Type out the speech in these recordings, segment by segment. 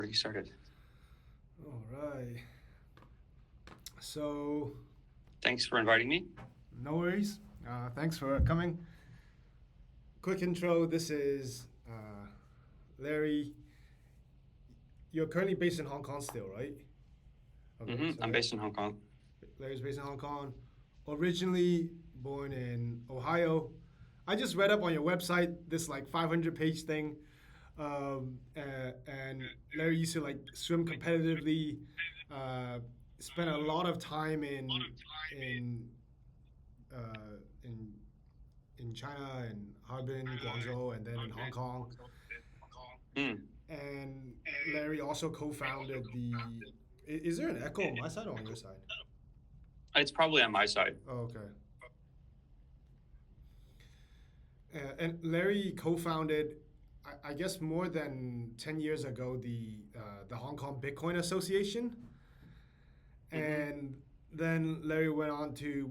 Already started. All right. So, Thanks for inviting me. no worries. Thanks for coming. Quick intro. This is Larry. You're currently based in Hong Kong still, right? Okay, so I'm based in Hong Kong. Larry's based in Hong Kong. Originally born in Ohio. I just read up on your website this like 500-page thing, and Larry used to like swim competitively. Uh, Spent a lot of time in in China and Harbin, Guangzhou, and then in Hong Kong. Mm. And Larry also co-founded the. Is there an echo on my side or on your side? It's probably on my side. Oh, okay. And Larry co-founded, I guess, more than 10 years ago, the Hong Kong Bitcoin Association, hmm and then Larry went on to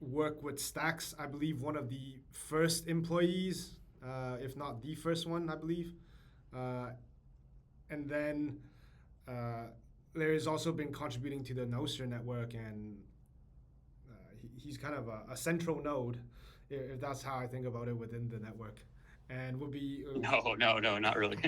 work with Stacks. I believe one of the first employees, if not the first one, I believe. Uh, and then uh, Larry's also been contributing to the Nostr network, and he's kind of a central node, if that's how I think about it within the network, and would be. No, not really.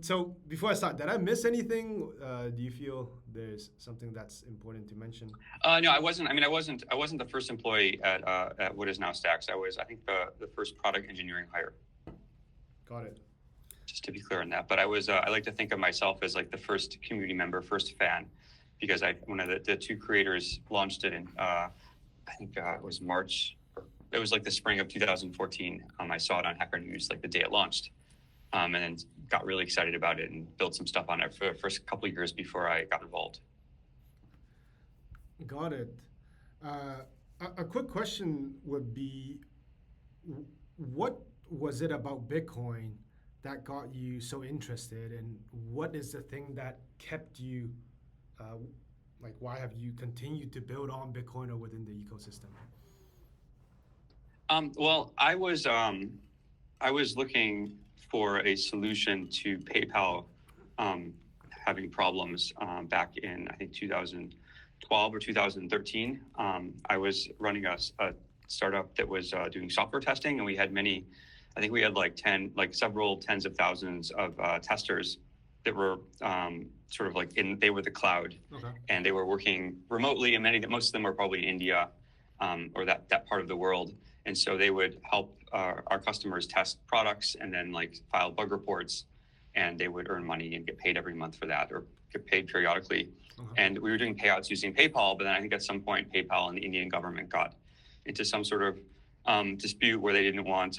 So before I start, did I miss anything? Do you feel there's something that's important to mention? No, I wasn't. I mean, I wasn't the first employee at what is now Stacks. I think, the first product engineering hire. Got it. Just to be clear on that. But I was. I like to think of myself as like the first community member, first fan, because one of the two creators launched it in. I think it was March. It was like the spring of 2014. I saw it on Hacker News like the day it launched. And then got really excited about it and built some stuff on it for the first couple of years before I got involved. Got it. Uh, a quick question would be, what was it about Bitcoin that got you so interested, and what is the thing that kept you, uh, like, why have you continued to build on Bitcoin or within the ecosystem? Well, I was looking for a solution to PayPal um, having problems back in I think 2012 or 2013. I was running a startup that was doing software testing, and we had many. I think we had several tens of thousands of testers that were sort of like they were the cloud, Okay. and they were working remotely, and most of them were probably in India or that part of the world. And so they would help our customers test products and then like file bug reports, and they would earn money and get paid every month for that, or get paid periodically. Okay. And we were doing payouts using PayPal, but then I think at some point PayPal and the Indian government got into some sort of dispute where they didn't want,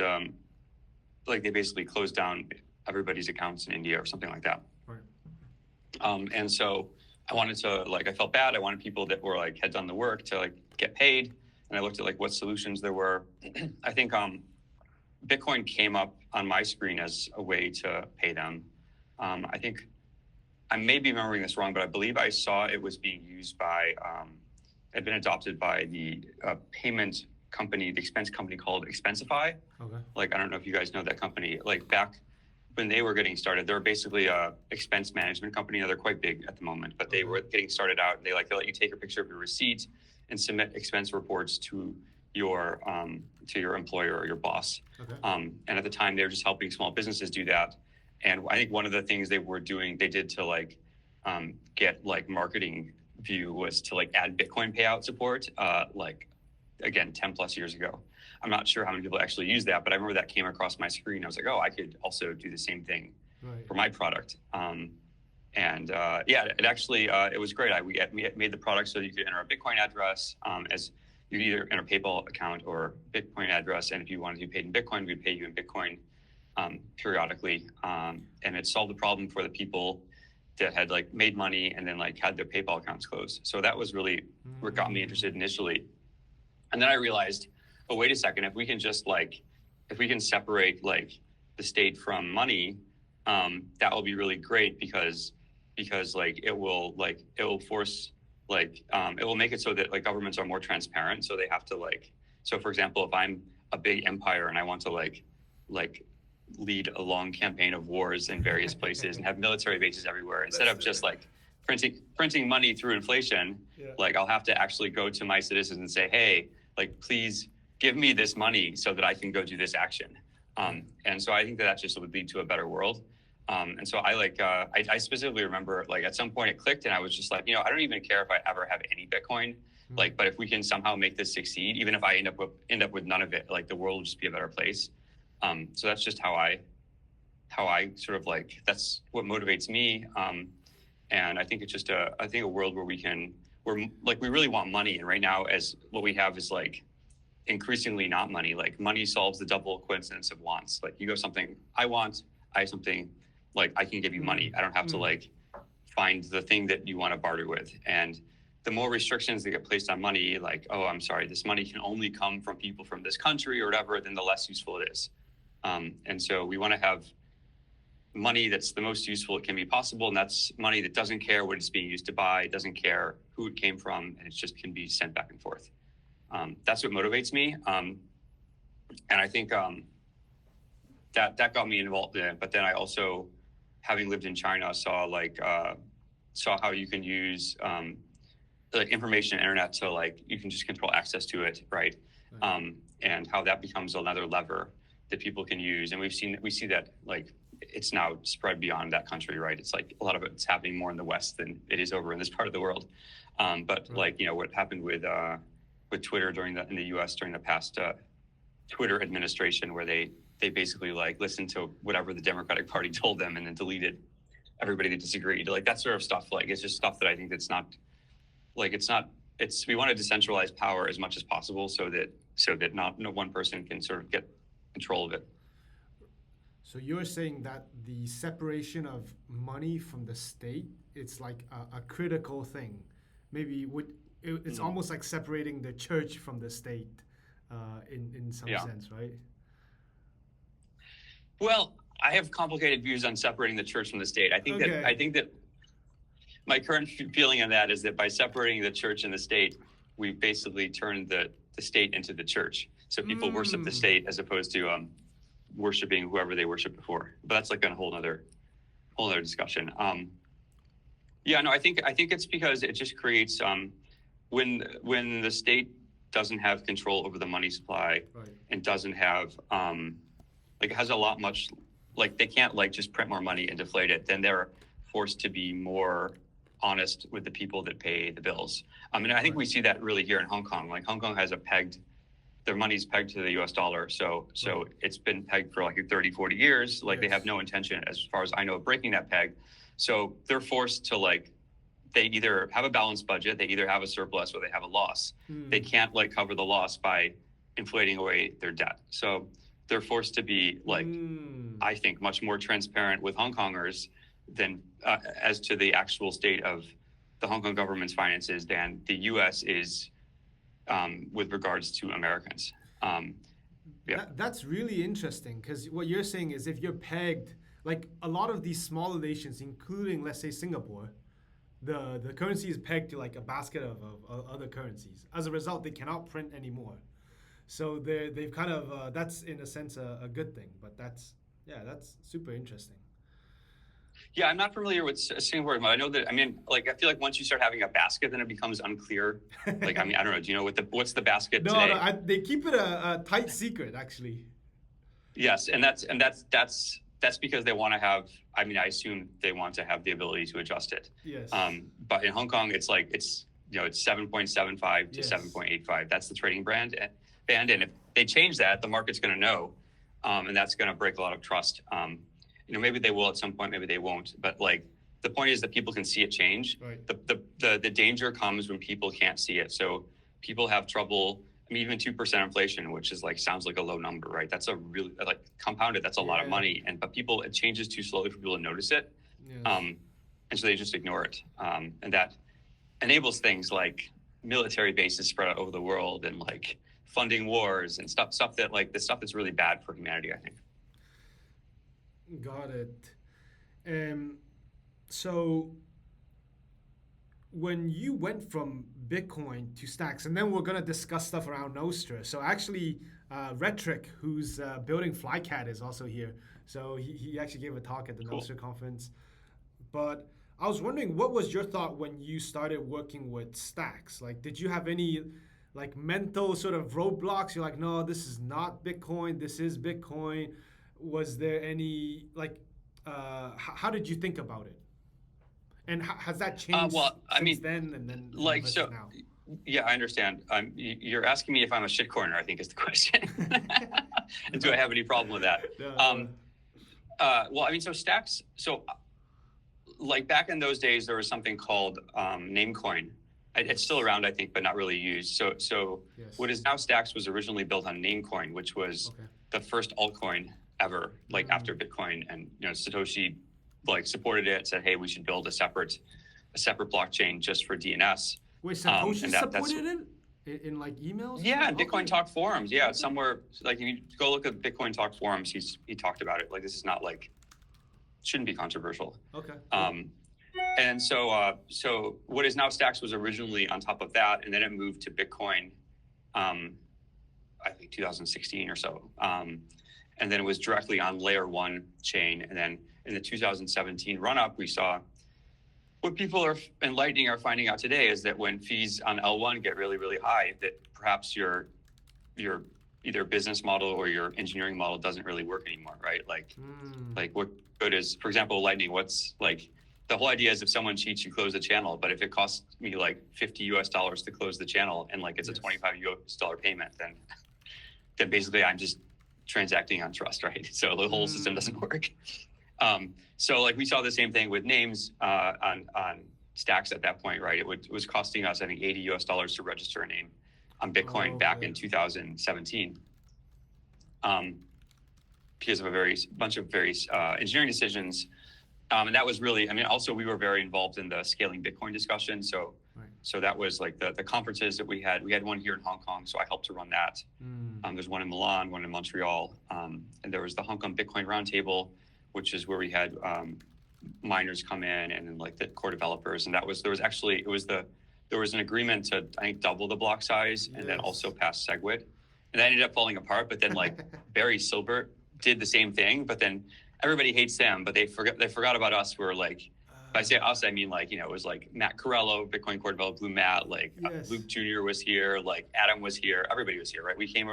like they basically closed down everybody's accounts in India or something like that. Right. And so I wanted to I felt bad. I wanted people that were like had done the work to like get paid, and I looked at like what solutions there were. I think Bitcoin came up on my screen as a way to pay them. I think I may be remembering this wrong, but I believe I saw it was being used by, had been adopted by the payment company, the expense company called Expensify. Okay. Like, I don't know if you guys know that company. Like back when they were getting started, they're basically a expense management company. Now they're quite big at the moment, but they were getting started out. They let you take a picture of your receipt and submit expense reports to your employer or your boss. Okay. And at the time, they were just helping small businesses do that. And I think one of the things they did to get like marketing view was to like add Bitcoin payout support. Again, 10 plus years ago. I'm not sure how many people actually use that, but I remember that came across my screen. I was like, oh, I could also do the same thing for my product. It actually it was great. We made the product so that you could enter a Bitcoin address as you could either enter a PayPal account or Bitcoin address, and if you wanted to be paid in Bitcoin, we'd pay you in Bitcoin periodically. And it solved the problem for the people that had like made money and then like had their PayPal accounts closed. So that was really what got me interested initially. And then I realized, oh, wait a second, if we can separate like the state from money, that will be really great because like it will force it will make it so that like governments are more transparent. So they have to so for example, if I'm a big empire and I want to like lead a long campaign of wars in various places and have military bases everywhere instead of just like printing money through inflation. Yeah. Like I'll have to actually go to my citizens and say, hey, like please give me this money so that I can go do this action. And so I think that just would lead to a better world. And so I specifically remember like at some point it clicked and I was just like, I don't even care if I ever have any Bitcoin. Like, but if we can somehow make this succeed, even if I end up with none of it, like the world will just be a better place. So that's just how I sort of like, that's what motivates me. And I think it's just a world where we're like, we really want money. And right now, as what we have is like increasingly not money. Like money solves the double coincidence of wants. Like you go something I want, I have something, like I can give you money. I don't have to like find the thing that you want to barter with. And the more restrictions that get placed on money, like, oh, I'm sorry, this money can only come from people from this country or whatever, then the less useful it is. And so we want to have money that's the most useful it can be possible. And that's money that doesn't care what it's being used to buy, doesn't care who it came from, and it just can be sent back and forth. That's what motivates me. And I think that got me involved in it. But then I also, having lived in China, saw how you can use the information internet, so like you can just control access to it, right? And how that becomes another lever that people can use. And we see that like it's now spread beyond that country, right? It's like a lot of it's happening more in the West than it is over in this part of the world. But like what happened with Twitter in the U.S. during the past Twitter administration, where they basically like listened to whatever the Democratic Party told them and then deleted everybody that disagreed. Like that sort of stuff. Like it's just stuff that I think that's not. Like we want to decentralize power as much as possible so that no one person can sort of get control of it. So you're saying that the separation of money from the state, it's like a critical thing. Maybe it's almost like separating the church from the state, in some sense, right? Well, I have complicated views on separating the church from the state. I think that my current feeling on that is that by separating the church and the state, we've basically turned the state into the church. So people worship the state as opposed to worshiping whoever they worshiped before. But that's like a whole other discussion. I think it's because it just creates when the state doesn't have control over the money supply and doesn't have like it has a lot much like they can't like just print more money and deflate it, then they're forced to be more honest with the people that pay the bills. I mean, I think we see that really here in Hong Kong. Like Hong Kong has their money's pegged to the US dollar. So it's been pegged for like 30, 40 years. Like they have no intention, as far as I know, of breaking that peg. So they're forced to like, they either have a balanced budget, they either have a surplus or they have a loss. They can't like cover the loss by inflating away their debt. So they're forced to be like, I think, much more transparent with Hong Kongers than as to the actual state of the Hong Kong government's finances than the U.S. is with regards to Americans. That's really interesting because what you're saying is if you're pegged, like a lot of these smaller nations, including let's say Singapore, the currency is pegged to like a basket of other currencies. As a result, they cannot print anymore. So they've kind of that's in a sense a good thing. But that's super interesting. Yeah, I'm not familiar with Singapore, but I know that, I mean, like, I feel like once you start having a basket, then it becomes unclear. Like, I mean, I don't know. Do you know what's the basket today? No, they keep it a tight secret, actually. Yes, and that's because they want to have, I mean, I assume they want to have the ability to adjust it. Yes. But in Hong Kong, it's 7.75 to 7.85. That's the trading band. And if they change that, the market's going to know, and that's going to break a lot of trust. Maybe they will at some point, maybe they won't. But like the point is that people can see it change. Right. The danger comes when people can't see it. So people have trouble. I mean, even 2% inflation, which is like sounds like a low number, right? That's a really like compounded. That's a lot of money, but it changes too slowly for people to notice it, and so they just ignore it, and that enables things like military bases spread out over the world and like funding wars and stuff that like the stuff that's really bad for humanity, I think. Got it. So when you went from Bitcoin to Stacks, and then we're going to discuss stuff around Nostra. So actually, Retric, who's building Flycat, is also here. So he actually gave a talk at the Cool. Nostr conference. But I was wondering, what was your thought when you started working with stacks? Like, did you have any like mental sort of roadblocks? You're like, no, this is not Bitcoin. This is Bitcoin. Was there any like, how did you think about it? And has that changed Well, I since mean, then and then like, versus so, now? yeah, I understand. You're asking me if I'm a shitcoiner, I think is the question. And do I have any problem with that? No. Well, I mean, so stacks, so like back in those days, there was something called Namecoin. It's still around, I think, but not really used. So Yes. what is now Stacks was originally built on Namecoin, which was Okay. the first altcoin ever, like after Bitcoin, and Satoshi like supported it, said, hey, we should build a separate blockchain just for DNS. Wait, Satoshi and that's supported it in like emails? yeah, and Bitcoin Okay. Talk forums. Yeah, Okay. somewhere like if you go look at Bitcoin Talk forums, he talked about it. Like this is not like shouldn't be controversial. Okay. And so what is now Stacks was originally on top of that, and then it moved to Bitcoin, I think 2016 or so. And then it was directly on layer 1 chain. And then in the 2017 run up, we saw what people in Lightning are finding out today is that when fees on L1 get really, really high, that perhaps your either business model or your engineering model doesn't really work anymore, right? Like what good is, for example, Lightning, what's like, the whole idea is if someone cheats, you close the channel. But if it costs me like $50 to close the channel and like it's Yes. a $25 payment, then basically I'm just transacting on trust, right? So the whole system doesn't work. So like we saw the same thing with names on Stacks at that point, right? It was costing us, I think, $80 to register a name on Bitcoin back in 2017. Because of a bunch of various engineering decisions. And that was really, I mean, also we were very involved in the scaling Bitcoin discussion. So that was like the conferences that we had. We had one here in Hong Kong, so I helped to run that. There's one in Milan, one in Montreal. And there was the Hong Kong Bitcoin Roundtable, which is where we had miners come in and then like the core developers. And there was an agreement to, I think, double the block size and then also pass SegWit. And that ended up falling apart. But then like Barry Silbert did the same thing, but then everybody hates them, but they forgot about us. We're like, if I say us, I mean like, it was like Matt Corello, Bitcoin core developer, Blue Matt, like Luke Jr. was here, like Adam was here, everybody was here, right? We came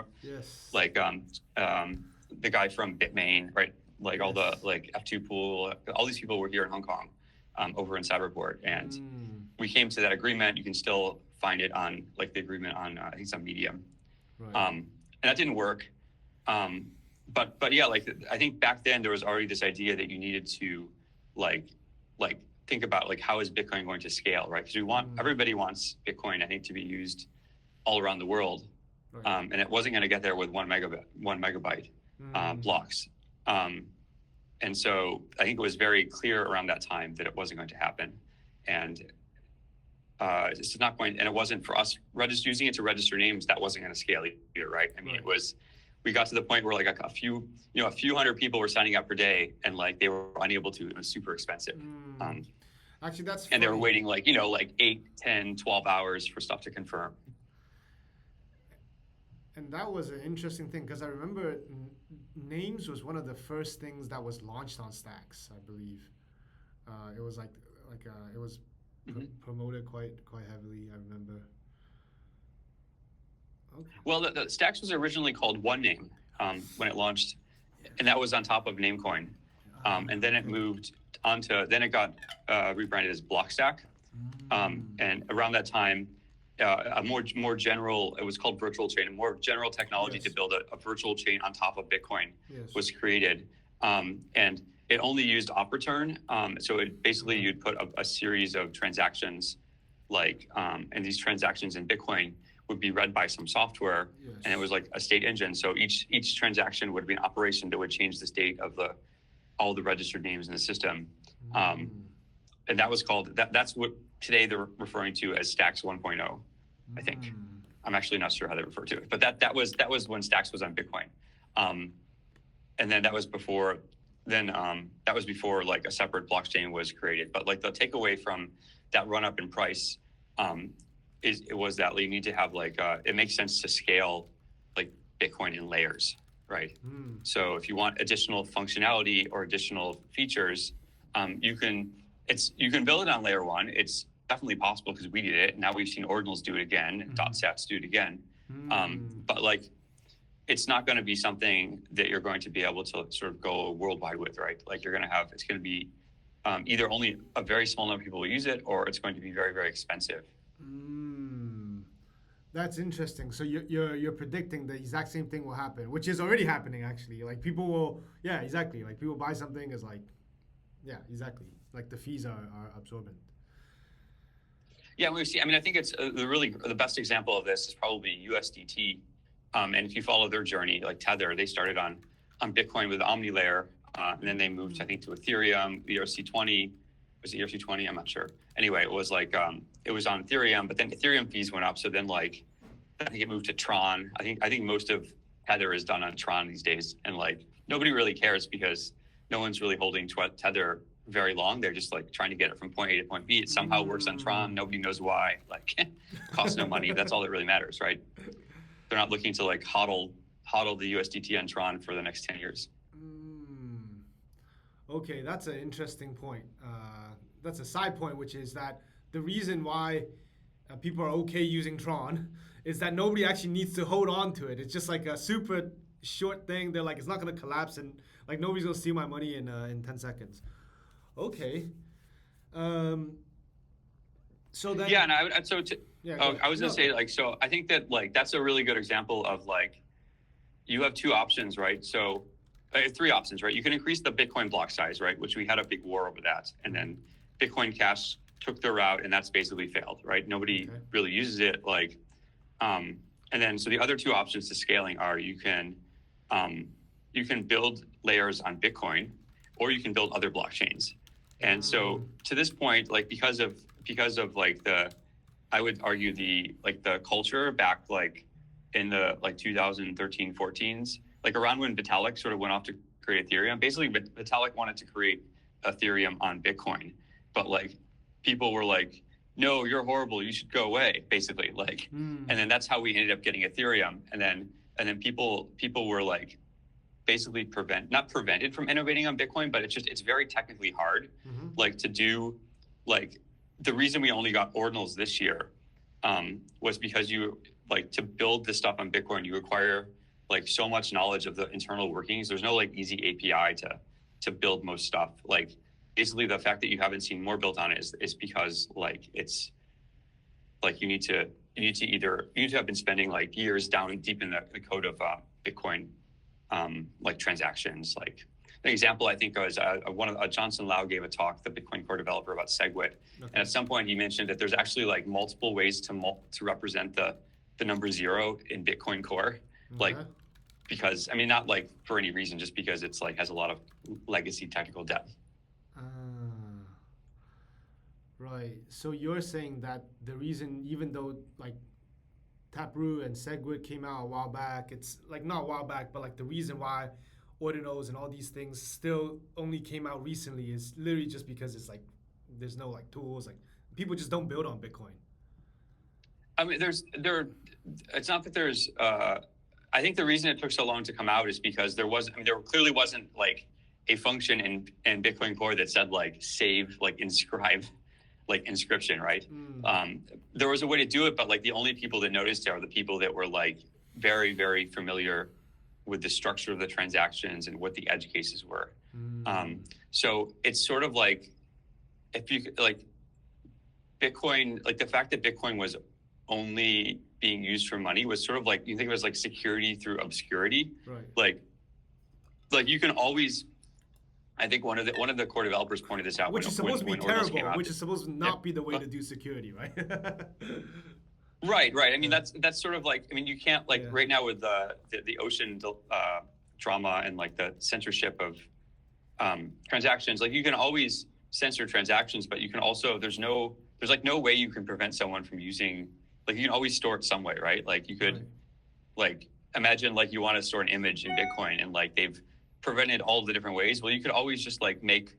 like the guy from Bitmain, right? Like all the like F2 pool, all these people were here in Hong Kong over in Cyberport. And we came to that agreement. You can still find it on like the agreement on, I think it's on Medium. And that didn't work. But yeah, like I think back then there was already this idea that you needed to like think about like how is Bitcoin going to scale, right? Because everybody wants Bitcoin, I think, to be used all around the world, and it wasn't going to get there with one megabyte blocks. And so I think it was very clear around that time that it wasn't going to happen, and it's not going. And it wasn't for us using it to register names. That wasn't going to scale either, right? I mean, it was. We got to the point where like a few hundred people were signing up per day, and like they were unable to. It was super expensive. Actually, that's and they were waiting like 8, 10, 12 hours for stuff to confirm. And that was an interesting thing because I remember Names was one of the first things that was launched on Stacks, I believe. It was it was promoted quite heavily, I remember. Okay. Well, the Stacks was originally called One Name when it launched, and that was on top of Namecoin. And then it moved then it got rebranded as Blockstack. And around that time, a more general, it was called virtual chain, a more general technology to build a virtual chain on top of Bitcoin was created. And it only used op return. So it basically, you'd put a series of transactions and these transactions in Bitcoin would be read by some software, and it was like a state engine. So each transaction would be an operation that would change the state of all the registered names in the system. And that was called, that's what today they're referring to as Stacks 1.0, I think. I'm actually not sure how they refer to it, but that was when Stacks was on Bitcoin. And then that was before like a separate blockchain was created. But like the takeaway from that run up in price it was that you need to have it makes sense to scale like Bitcoin in layers. right? Mm. So if you want additional functionality or additional features, you can build it on layer one. It's definitely possible because we did it. Now we've seen ordinals do it again, and .sats do it again. But like, it's not going to be something that you're going to be able to sort of go worldwide with, right? Like it's going to be either only a very small number of people will use it, or it's going to be very, very expensive. That's interesting. So you're predicting the exact same thing will happen, which is already happening actually. Like people will, yeah, exactly. Like people buy something is like, yeah, exactly. Like the fees are absorbent. Yeah, we see. I mean, I think it's the best example of this is probably USDT. And if you follow their journey, like Tether, they started on Bitcoin with OmniLayer, and then they moved, I think, to Ethereum, ERC20. Was it ERC20? I'm not sure. Anyway, it was like it was on Ethereum, but then Ethereum fees went up. So then, like, I think it moved to Tron. I think most of Tether is done on Tron these days, and like nobody really cares because no one's really holding Tether very long. They're just like trying to get it from point A to point B. It somehow works on Tron. Nobody knows why. Like, costs no money. That's all that really matters, right? They're not looking to like hodl the USDT on Tron for the next 10 years. Okay, that's an interesting point. That's a side point, which is that the reason why people are okay using Tron is that nobody actually needs to hold on to it. It's just like a super short thing. They're like, it's not going to collapse, and like nobody's going to steal my money in 10 seconds. Okay. So then. Yeah, and I was going to say, like, so I think that like that's a really good example of like you have two options, right? So three options, right? You can increase the Bitcoin block size, right? Which we had a big war over that, and then Bitcoin Cash took their route, and that's basically failed, right? Nobody really uses it, like, and then so the other two options to scaling are you can build layers on Bitcoin, or you can build other blockchains. And so to this point, like because of like I would argue the culture back like in the like 2013, 14s, like around when Vitalik sort of went off to create Ethereum, basically Vitalik wanted to create Ethereum on Bitcoin, but like people were like, no, you're horrible, you should go away, basically, like, and then that's how we ended up getting Ethereum. And then people were like, basically not prevented from innovating on Bitcoin, but it's very technically hard, like to do, like the reason we only got ordinals this year was because you like to build this stuff on Bitcoin, you require like so much knowledge of the internal workings. There's no like easy API to build most stuff. Like basically the fact that you haven't seen more built on it is because like it's like you need to have been spending like years down deep in the code of Bitcoin. Like transactions. Like an example, I think was Johnson Lau gave a talk, the Bitcoin core developer, about SegWit, and at some point he mentioned that there's actually like multiple ways to represent the number 0 in Bitcoin core, like because I mean not like for any reason, just because it's like has a lot of legacy technical debt. Right. So you're saying that the reason, even though like Taproot and SegWit came out a while back, it's like not a while back, but like the reason why ordinals and all these things still only came out recently is literally just because it's like there's no like tools, like people just don't build on Bitcoin. I mean, it's not that there's I think the reason it took so long to come out is because there clearly wasn't like a function in Bitcoin core that said like save, like inscribe, like inscription, right? There was a way to do it, but like the only people that noticed it are the people that were like very, very familiar with the structure of the transactions and what the edge cases were. So it's sort of like, if you like Bitcoin, like the fact that Bitcoin was only being used for money was sort of like, you think it was like security through obscurity, right? Like you can always, I think one of the core developers pointed this out, which is supposed to be terrible, which is supposed to not be the way to do security, right? Right. I mean, that's sort of like, I mean, you can't like right now with the ocean drama and like the censorship of transactions, like you can always censor transactions, but you can also, there's like no way you can prevent someone from using, like you can always store it some way, right? Like you could like imagine like you want to store an image in Bitcoin and like they've prevented all of the different ways. Well, you could always just like make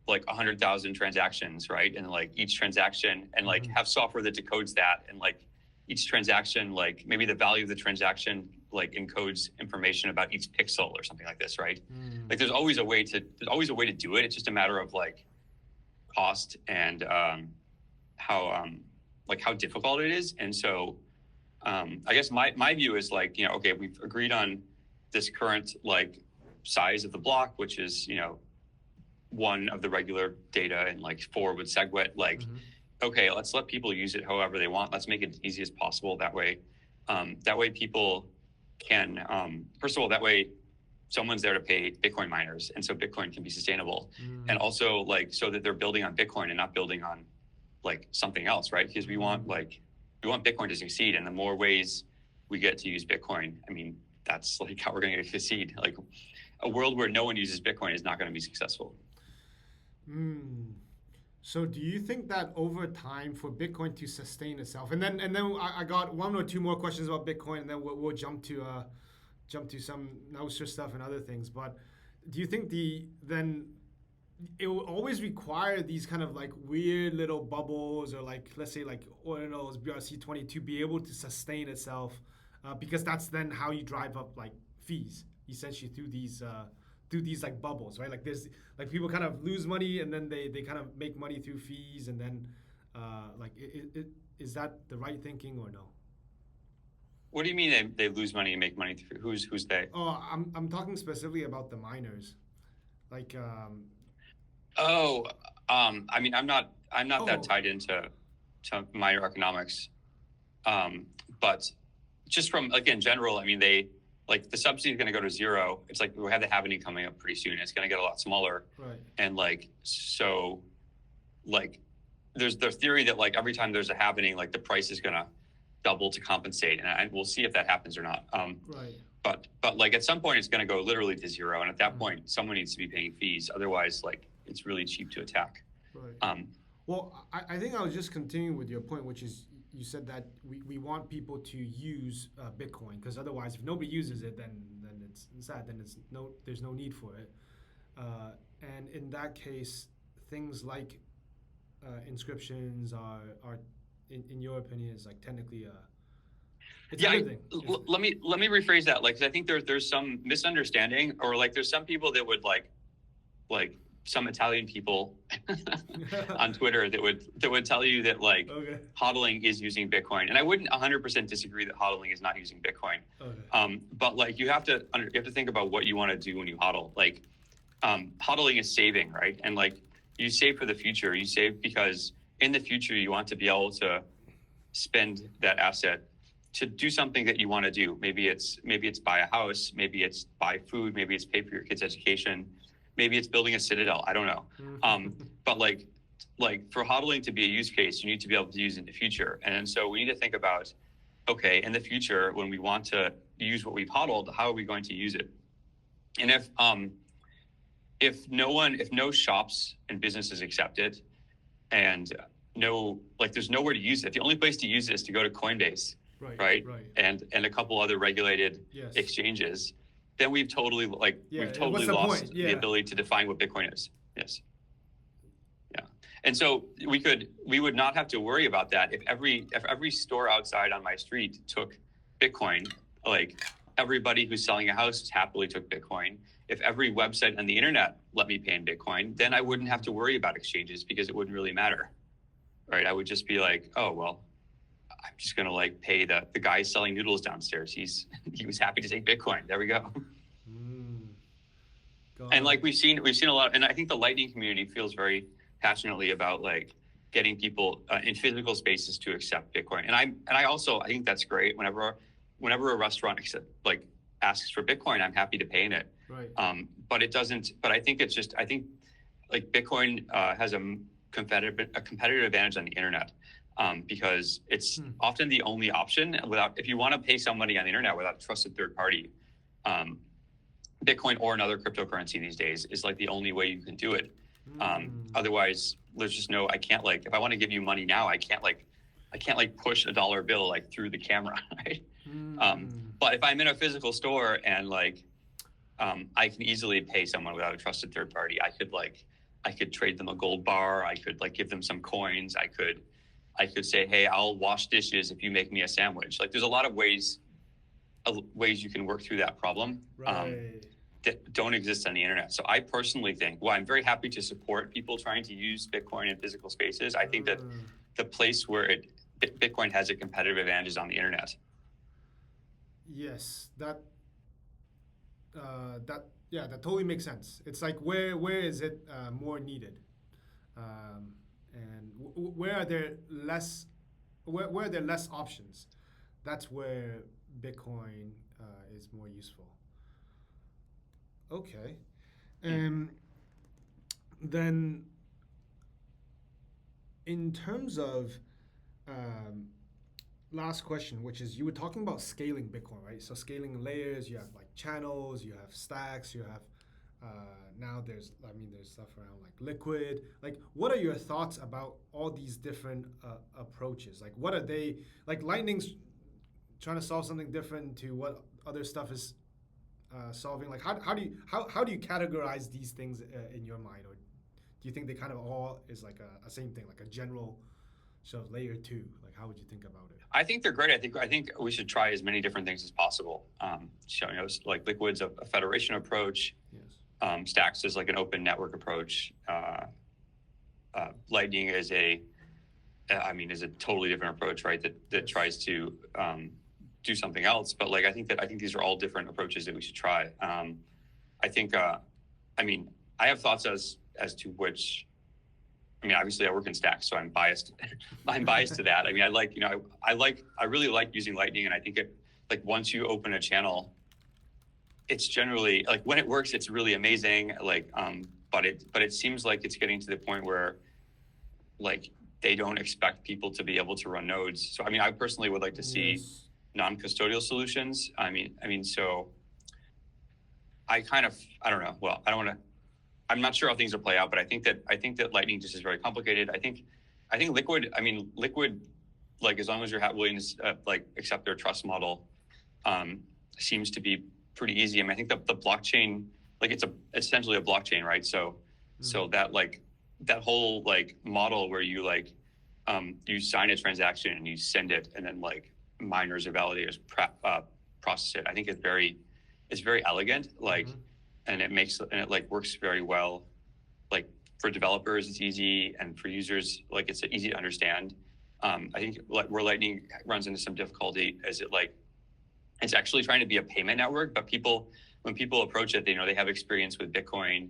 like 100,000 transactions, right? And like each transaction and like have software that decodes that, and like each transaction, like maybe the value of the transaction like encodes information about each pixel or something like this, right? Mm. Like there's always a way to do it. It's just a matter of like cost and how difficult it is. And so I guess my view is like, okay, we've agreed on this current like size of the block, which is, 1 of the regular data and like 4 with SegWit. Like, okay, let's let people use it however they want. Let's make it as easy as possible. That way people can, first of all, that way someone's there to pay Bitcoin miners. And so Bitcoin can be sustainable. And also like, so that they're building on Bitcoin and not building on like something else, right? Because we want Bitcoin to succeed. And the more ways we get to use Bitcoin, I mean, that's like how we're going to succeed. Like a world where no one uses Bitcoin is not going to be successful. So do you think that over time for Bitcoin to sustain itself, and then I got 1 or 2 more questions about Bitcoin, and then we'll jump to some Nouster stuff and other things. But do you think then it will always require these kind of like weird little bubbles, or like let's say like Ordinal's BRC20 to be able to sustain itself, because that's then how you drive up like fees essentially through these like bubbles, right? Like there's like people kind of lose money and then they kind of make money through fees, and then is that the right thinking or no? What do you mean they lose money and make money through? Who's they? Oh, I'm talking specifically about the miners, like. I mean, I'm not that tied into miner economics, but just from like in general, I mean, like the subsidy is going to go to 0. It's like we have the halving coming up pretty soon. It's going to get a lot smaller, right? And like so, like there's the theory that like every time there's a halving, like the price is going to double to compensate, and we'll see if that happens or not. Right. But like at some point, it's going to go literally to 0, and at that point, someone needs to be paying fees. Otherwise, like it's really cheap to attack. Right. Well, I think I was just continuing with your point, which is you said that we want people to use Bitcoin, because otherwise, if nobody uses it, then it's sad. Then there's no need for it. And in that case, things like inscriptions are in your opinion, is like technically it's a good thing. Let me rephrase that. Like, 'cause I think there's some misunderstanding, or like there's some people that would like some Italian people on Twitter that would tell you that like hodling is using Bitcoin, and I wouldn't 100% disagree that hodling is not using Bitcoin. But like you have to think about what you want to do when you hodl. Like hodling is saving, right? And like you save for the future. You save because in the future you want to be able to spend that asset to do something that you want to do. Maybe it's buy a house, maybe it's buy food, maybe it's pay for your kids' education. Maybe it's building a citadel. I don't know. But like for hodling to be a use case, you need to be able to use it in the future. And so we need to think about, okay, in the future, when we want to use what we've hodled, how are we going to use it? And if no shops and businesses accept it, and there's nowhere to use it. The only place to use it is to go to Coinbase, right? And a couple other regulated exchanges. Then we've totally lost the ability to define what Bitcoin is. Yes. Yeah. And so we would not have to worry about that if every store outside on my street took Bitcoin. Like everybody who's selling a house happily took Bitcoin. If every website on the internet let me pay in Bitcoin, then I wouldn't have to worry about exchanges because it wouldn't really matter. Right? I would just be like, oh well, I'm just gonna like pay the guy selling noodles downstairs. He was happy to take Bitcoin. There we go. And like we've seen a lot, and I think the Lightning community feels very passionately about like getting people in physical spaces to accept Bitcoin. And I think that's great. Whenever a restaurant asks for Bitcoin, I'm happy to pay in it. Right. But it doesn't. But I think like Bitcoin has a competitive advantage on the internet. Because it's often the only option if you want to pay somebody on the internet without a trusted third party, Bitcoin or another cryptocurrency these days is like the only way you can do it. Otherwise, there's just I can't if I want to give you money now, I can't push a dollar bill like through the camera, right? But if I'm in a physical store and I can easily pay someone without a trusted third party, I could trade them a gold bar. I could give them some coins. I could say, hey, I'll wash dishes if you make me a sandwich. Like there's a lot of ways ways you can work through that problem. Right. That don't exist on the internet. So I personally think, well, I'm very happy to support people trying to use Bitcoin in physical spaces. I think that the place where Bitcoin has a competitive advantage is on the internet. Yes, that totally makes sense. It's like where is it more needed, and where are there less where are there less options? That's where Bitcoin is more useful. Okay, and then in terms of um, last question, which is you were talking about scaling Bitcoin, right? So scaling layers, you have like channels, you have stacks, you have now there's stuff around like liquid. Like, what are your thoughts about all these different approaches? Like, what are they like? Lightning's trying to solve something different to what other stuff is solving. Like, how do you categorize these things in your mind, or do you think they kind of all is like a same thing, like a general sort of layer two? Like, how would you think about it? I think they're great. I think we should try as many different things as possible. So, like Liquid's a federation approach. Yes. Stacks is like an open network approach. Lightning is a totally different approach, right? That tries to do something else. But like, I think these are all different approaches that we should try. I think, I have thoughts as to which. Obviously I work in Stacks, so I'm biased. I'm biased to that. I really like using Lightning, and I think it, like, once you open a channel, it's generally like when it works, it's really amazing. But it seems like it's getting to the point where, like, they don't expect people to be able to run nodes. So I personally would like to see non-custodial solutions. So I don't know. Well, I don't want to. I'm not sure how things will play out, but I think that Lightning just is very complicated. I think Liquid, like, as long as you're willing to accept their trust model, seems to be pretty easy. I think the blockchain, like, it's essentially a blockchain, right? So that whole model where you you sign a transaction and you send it, and then miners or validators process it. I think it's very elegant. And it works very well. Like, for developers, it's easy, and for users, it's easy to understand. I think where Lightning runs into some difficulty is it's actually trying to be a payment network, but when people approach it, they have experience with Bitcoin,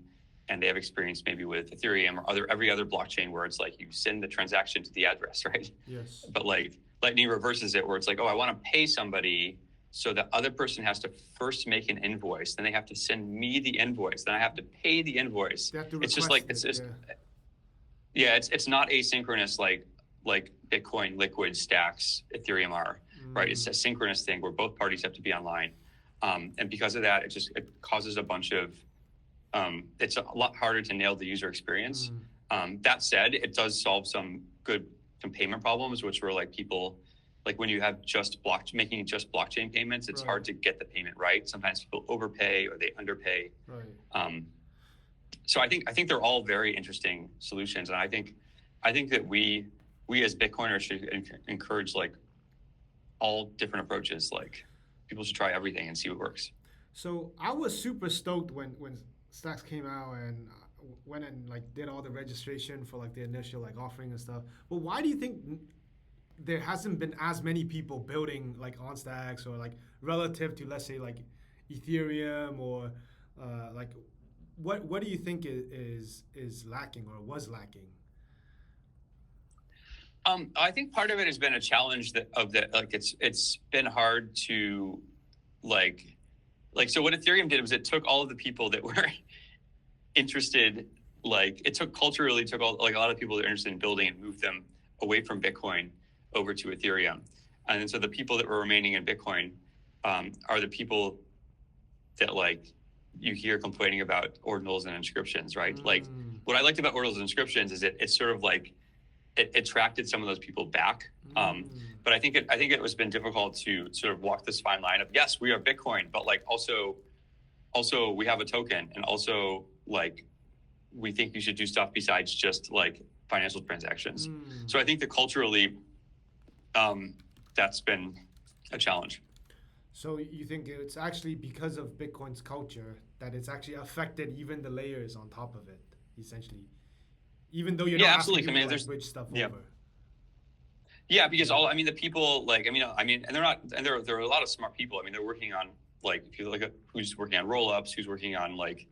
and they have experience maybe with Ethereum or every other blockchain where it's like you send the transaction to the address, right? Yes. But Lightning reverses it, where it's like, oh, I want to pay somebody. So the other person has to first make an invoice, then they have to send me the invoice, then I have to pay the invoice. It's just like it's not asynchronous like Bitcoin, Liquid, Stacks, Ethereum are, right? It's a synchronous thing where both parties have to be online, and because of that, it causes a bunch of it's a lot harder to nail the user experience. That said, it does solve some payment problems, which were people. When you have making just blockchain payments, it's hard to get the payment right. Sometimes people overpay or they underpay. Right. So I think they're all very interesting solutions, and I think that we as Bitcoiners should encourage all different approaches. People should try everything and see what works. So I was super stoked when Stacks came out and went and did all the registration for the initial offering and stuff. But why do you think there hasn't been as many people building on Stacks, or relative to, let's say, Ethereum, or what do you think is lacking or was lacking? I think part of it has been a challenge it's been hard to so what Ethereum did was it took all of the people that were interested, it took a lot of people that are interested in building and moved them away from Bitcoin over to Ethereum. And then so the people that were remaining in Bitcoin are the people that you hear complaining about ordinals and inscriptions, right? What I liked about ordinals and inscriptions is it's sort of it attracted some of those people back. But I think it has been difficult to sort of walk this fine line of, yes, we are Bitcoin, but also we have a token, and also we think you should do stuff besides just financial transactions. So I think that culturally, that's been a challenge. So you think it's actually because of Bitcoin's culture that it's actually affected even the layers on top of it, essentially, even though you're Yeah, not asking absolutely. I people to mean, like there's bridge stuff yeah. over. Yeah, because Yeah. all I mean the people like and they're not and there are a lot of smart people. I mean they're working on like if you look at who's working on roll-ups, who's working on like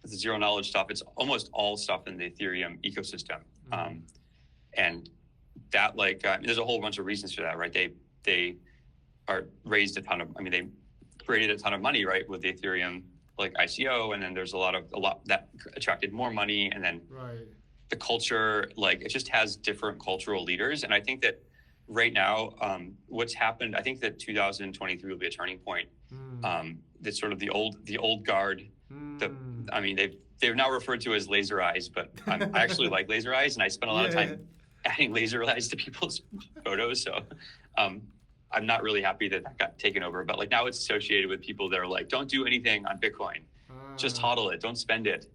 the zero knowledge stuff, it's almost all stuff in the Ethereum ecosystem. Mm. And that there's a whole bunch of reasons for that, right? They are raised a ton of they created a ton of money, right, with the Ethereum like ICO, and then there's a lot that attracted more money, and then Right. the culture, like it just has different cultural leaders. And I think that right now, what's happened, I think that 2023 will be a turning point. That sort of the old guard, they've now referred to as laser eyes, but I actually like laser eyes, and I spent a lot of time adding laser eyes to people's photos. So I'm not really happy that got taken over, but like now it's associated with people that are like, don't do anything on Bitcoin, just hodl it, don't spend it.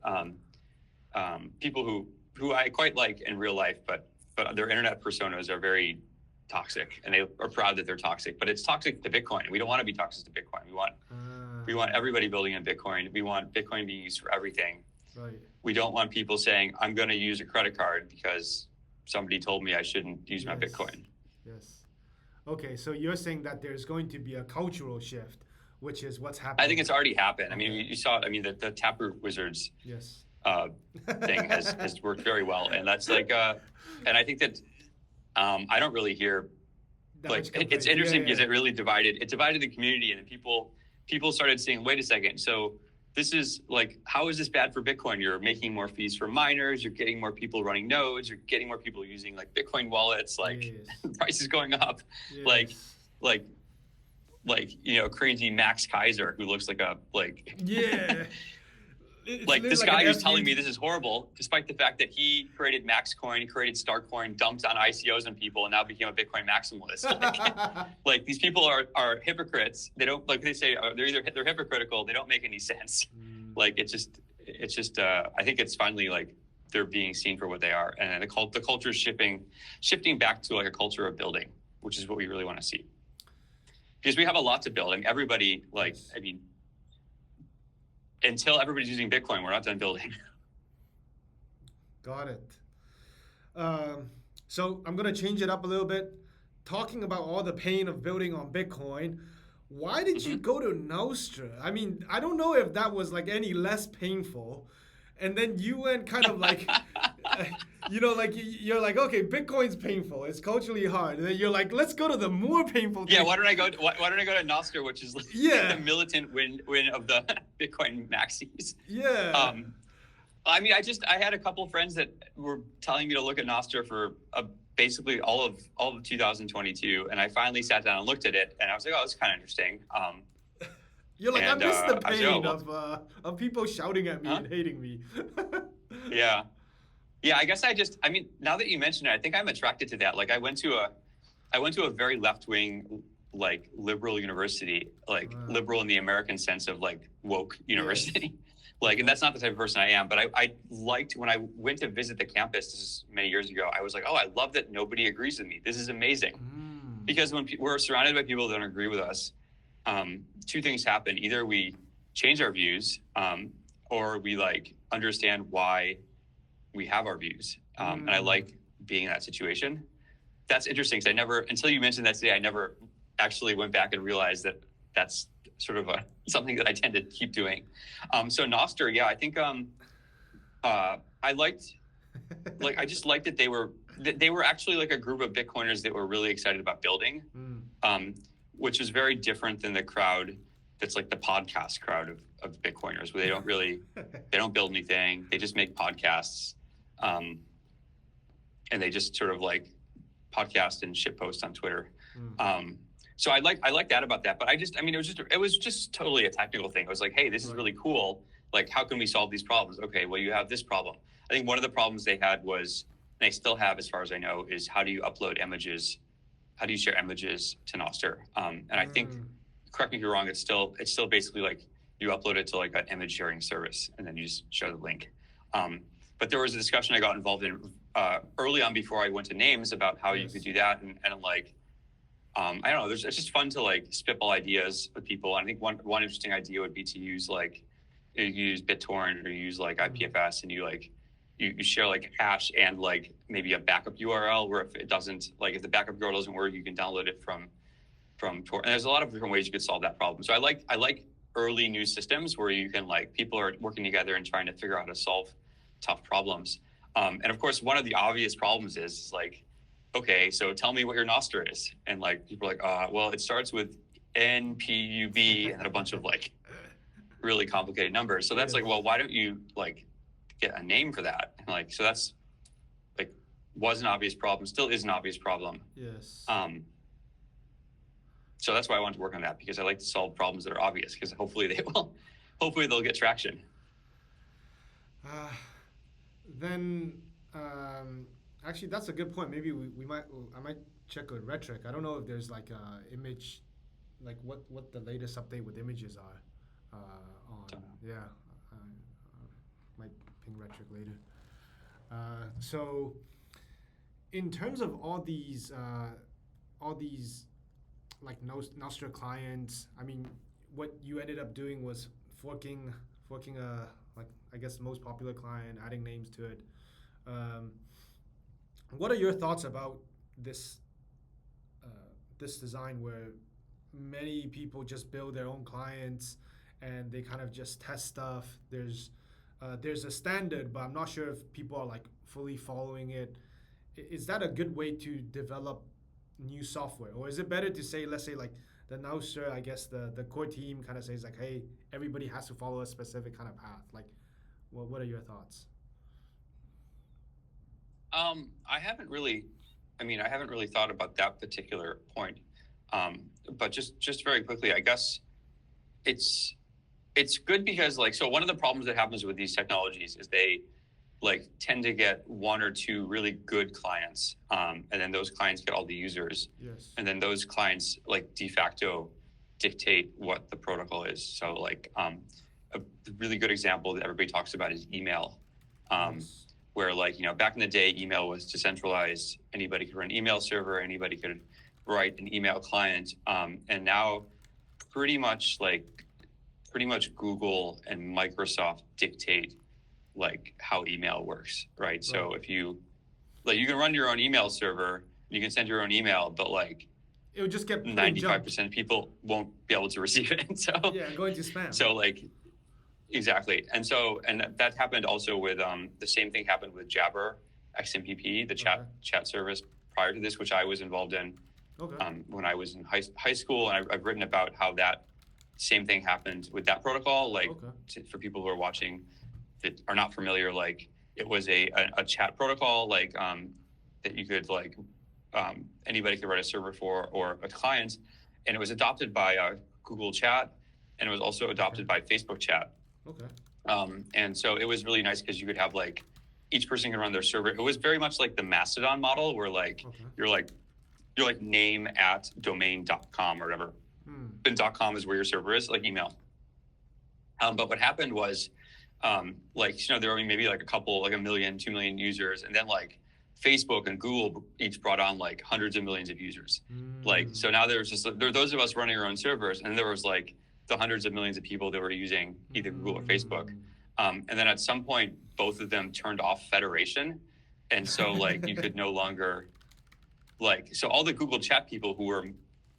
People who I quite like in real life, but their internet personas are very toxic, and they are proud that they're toxic. But it's toxic to Bitcoin. We don't want to be toxic to Bitcoin. We want everybody building in Bitcoin. We want Bitcoin being used for everything. Right. We don't want people saying, I'm going to use a credit card because somebody told me I shouldn't use my Bitcoin. Yes. Okay, so you're saying that there's going to be a cultural shift, which is what's happening. I think it's already happened. Okay. I mean, you saw it. I mean, the Taproot Wizards thing has worked very well. And that's like, and I think that I don't really hear, like, it's interesting because it really divided the community, and then people started saying, wait a second, so this is like, how is this bad for Bitcoin? You're making more fees for miners, you're getting more people running nodes, you're getting more people using like Bitcoin wallets, like prices going up, like, crazy Max Kaiser who looks like like this guy who's telling me this is horrible, despite the fact that he created Maxcoin, created Starcoin, dumped on ICOs on people, and now became a Bitcoin maximalist. Like these people are hypocrites. They don't, like they say, they're hypocritical. They don't make any sense. Like it's just. I think it's finally like they're being seen for what they are, and the culture is shifting back to like a culture of building, which is what we really want to see. Because we have a lot to build, and everybody until everybody's using Bitcoin, we're not done building. Got it. So I'm going to change it up a little bit. Talking about all the pain of building on Bitcoin, why did you go to Nostra? I mean, I don't know if that was like any less painful. And then you went kind of like, you're like, okay, Bitcoin's painful. It's culturally hard. And then you're like, let's go to the more painful thing. Yeah, why don't I go to Nostra, which is like the militant win of the Bitcoin maxis. Yeah. I mean, I had a couple of friends that were telling me to look at Nostra for basically all of 2022, and I finally sat down and looked at it, and I was like, oh, it's kind of interesting. You're like, I miss the pain of people shouting at me and hating me. Yeah. I guess now that you mention it, I think I'm attracted to that. Like I went to a very left-wing, like liberal university, like liberal in the American sense of like woke university. Like, and that's not the type of person I am, but I liked when I went to visit the campus, this is many years ago, I was like, oh, I love that nobody agrees with me. This is amazing. Because when we're surrounded by people that don't agree with us, two things happen. Either we change our views, or we like understand why we have our views. And I like being in that situation. That's interesting because until you mentioned that today, I never actually went back and realized that that's sort of something that I tend to keep doing. So Nostr, yeah, I think I liked, like, I just liked that they were actually like a group of Bitcoiners that were really excited about building, which is very different than the crowd that's like the podcast crowd of Bitcoiners, where they don't build anything. They just make podcasts. And they just sort of like podcast and shit post on Twitter. So I like that about that, but it was just totally a technical thing. It was like, hey, this is really cool. Like, how can we solve these problems? Okay, well, you have this problem. I think one of the problems they had was, and they still have, as far as I know, is how do you upload images? How do you share images to Nostr? And I think, correct me if you're wrong, it's still basically like you upload it to like an image sharing service, and then you just share the link. But there was a discussion I got involved in early on before I went to names about how you could do that, and like, I don't know. It's just fun to like spitball ideas with people. And I think one interesting idea would be to use like you use BitTorrent or you use like IPFS, and you share like a hash and like maybe a backup URL where if it doesn't, like if the backup URL doesn't work, you can download it from Tor. And there's a lot of different ways you could solve that problem. So I like early new systems where you can like people are working together and trying to figure out how to solve tough problems. And of course, one of the obvious problems is like, okay, so tell me what your Nostr is. And like people are like, well, it starts with NPUB and a bunch of like really complicated numbers. So that's like, well, why don't you like get a name for that? And like, so that's like was an obvious problem, still is an obvious problem. Yes. So that's why I wanted to work on that, because I like to solve problems that are obvious, because hopefully they'll get traction. Then actually that's a good point. Maybe I might check with Rhetoric. I don't know if there's like a image, like what the latest update with images are on. Yeah, might ping Rhetoric later. So in terms of all these like Nostra clients, I mean, what you ended up doing was forking a, like, I guess the most popular client, adding names to it. What are your thoughts about this this design where many people just build their own clients and they kind of just test stuff? There's a standard, but I'm not sure if people are like fully following it. Is that a good way to develop new software, or is it better to say, let's say like the Nostr, I guess the core team kind of says like, hey, everybody has to follow a specific kind of path? Like, well, what are your thoughts? I haven't really thought about that particular point. But just very quickly, I guess it's good because like, so one of the problems that happens with these technologies is they like tend to get one or two really good clients, and then those clients get all the users. Yes. And then those clients like de facto dictate what the protocol is. So like a really good example that everybody talks about is email, Yes. where like, back in the day, email was decentralized. Anybody could run an email server, anybody could write an email client, and now pretty much Google and Microsoft dictate like how email works, right? So if you can run your own email server, you can send your own email, but like it would just get 95% of people won't be able to receive it. So yeah, going to spam. So like exactly, and that happened also with the same thing happened with Jabber XMPP, the chat service prior to this, which I was involved in when I was in high school, and I've written about how that same thing happened with that protocol. Like for people who are watching that are not familiar, like it was a chat protocol, like that you could like anybody could write a server for or a client, and it was adopted by Google Chat, and it was also adopted by Facebook Chat. And so it was really nice because you could have like each person can run their server. It was very much like the Mastodon model, where like you're like name at domain.com or whatever, and .com is where your server is, like email. But what happened was, there were maybe like a million, 2 million users, and then like Facebook and Google each brought on like hundreds of millions of users. Like, so now there are those of us running our own servers, and there was like the hundreds of millions of people that were using either Google or Facebook. And then at some point, both of them turned off federation. And so like you could no longer so all the Google Chat people who were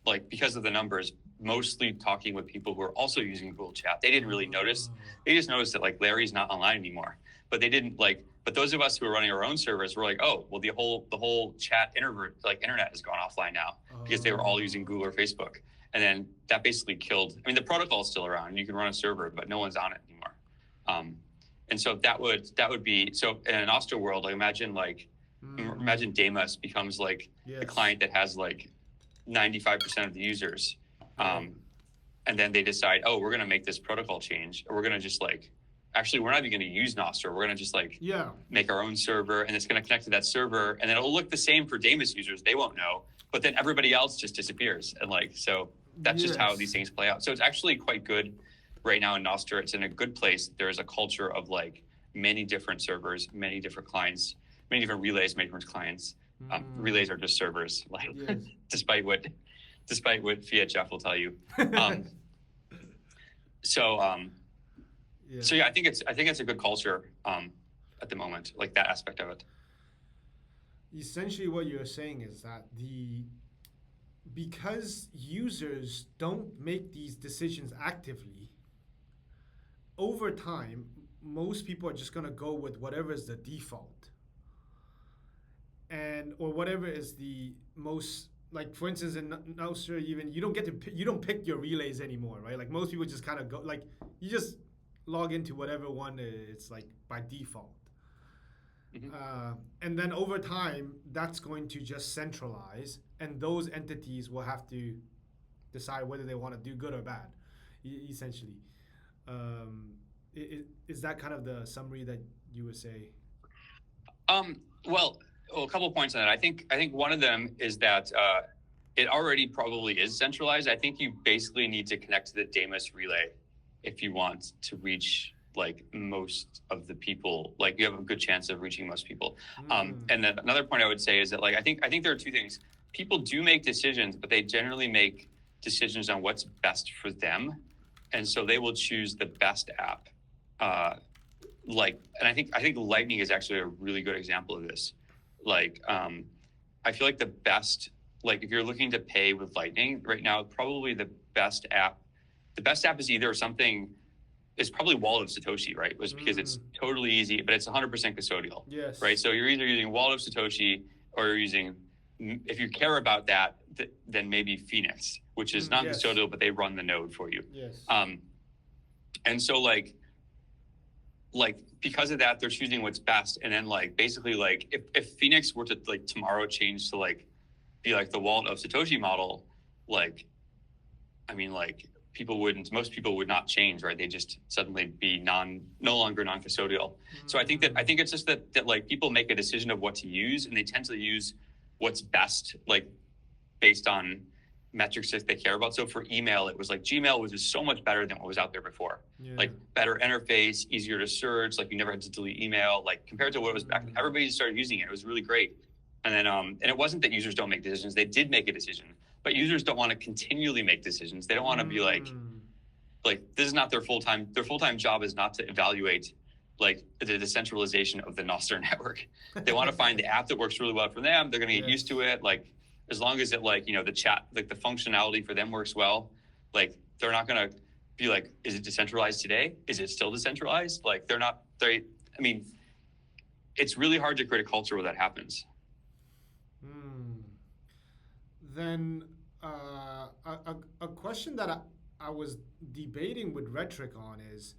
like, because of the numbers, mostly talking with people who are also using Google Chat, they didn't really notice. They just noticed that like Larry's not online anymore, but they didn't but those of us who are running our own servers were like, oh, well, the whole chat internet has gone offline now because they were all using Google or Facebook. And then that basically killed, the protocol is still around. You can run a server, but no one's on it anymore. And so that would be, so in an Nostr world, like imagine Deimos becomes like the client that has like 95% of the users. And then they decide, oh, we're going to make this protocol change, or we're going to just actually, we're not even going to use Nostr. We're going to just make our own server, and it's going to connect to that server, and then it'll look the same for Deimos users. They won't know, but then everybody else just disappears. And so that's just how these things play out. So it's actually quite good right now in Nostr. It's in a good place. There's a culture of many different servers, many different clients, many different relays, many different clients. Relays are just servers, despite what despite what Fiat Jeff will tell you. Um, so Yeah. so yeah, I think it's a good culture at the moment, like that aspect of it. Essentially, what you're saying is that because users don't make these decisions actively, over time, most people are just gonna go with whatever is the default, and or whatever is the most, like for instance in Nostr, even you don't get to you don't pick your relays anymore, right? Like most people just kind of go, like you just log into whatever one it's like by default. And then over time, that's going to just centralize, and those entities will have to decide whether they want to do good or bad, essentially. Um, is that kind of the summary that you would say? Well, a couple of points on that. I think one of them is that it already probably is centralized. I think you basically need to connect to the Damus relay if you want to reach like most of the people. Like you have a good chance of reaching most people. And then another point I would say is that like I think there are two things. People do make decisions, but they generally make decisions on what's best for them, and so they will choose the best app. And I think Lightning is actually a really good example of this. Like, I feel like the best, like if you're looking to pay with Lightning right now, probably the best app is either something, it's probably Wallet of Satoshi, right? Was because it's totally easy, but it's 100% custodial. Yes. Right. So you're either using Wallet of Satoshi or you're using, if you care about that, then maybe Phoenix, which is non-custodial, but they run the node for you. Yes. And so like because of that, they're choosing what's best. And then like basically like if Phoenix were to like tomorrow change to like be like the Wallet of Satoshi model, like I mean like most people would not change, right? They just suddenly be no longer non-custodial. So I think it's just that like people make a decision of what to use, and they tend to use what's best, like based on metrics that they care about. So for email, it was like Gmail was just so much better than what was out there before. Like better interface, easier to search, like you never had to delete email, like compared to what it was back then. Everybody started using it. It was really great. And then and it wasn't that users don't make decisions, they did make a decision. But users don't want to continually make decisions. They don't want to be like this is not their full-time job is not to evaluate like the decentralization of the Nostr network. They want to find the app that works really well for them. They're going to get used to it. Like as long as it like, the chat, like the functionality for them works well, like they're not going to be like, is it decentralized today? Is it still decentralized? Like I mean, it's really hard to create a culture where that happens. Then a question that I was debating with Rhetoric on is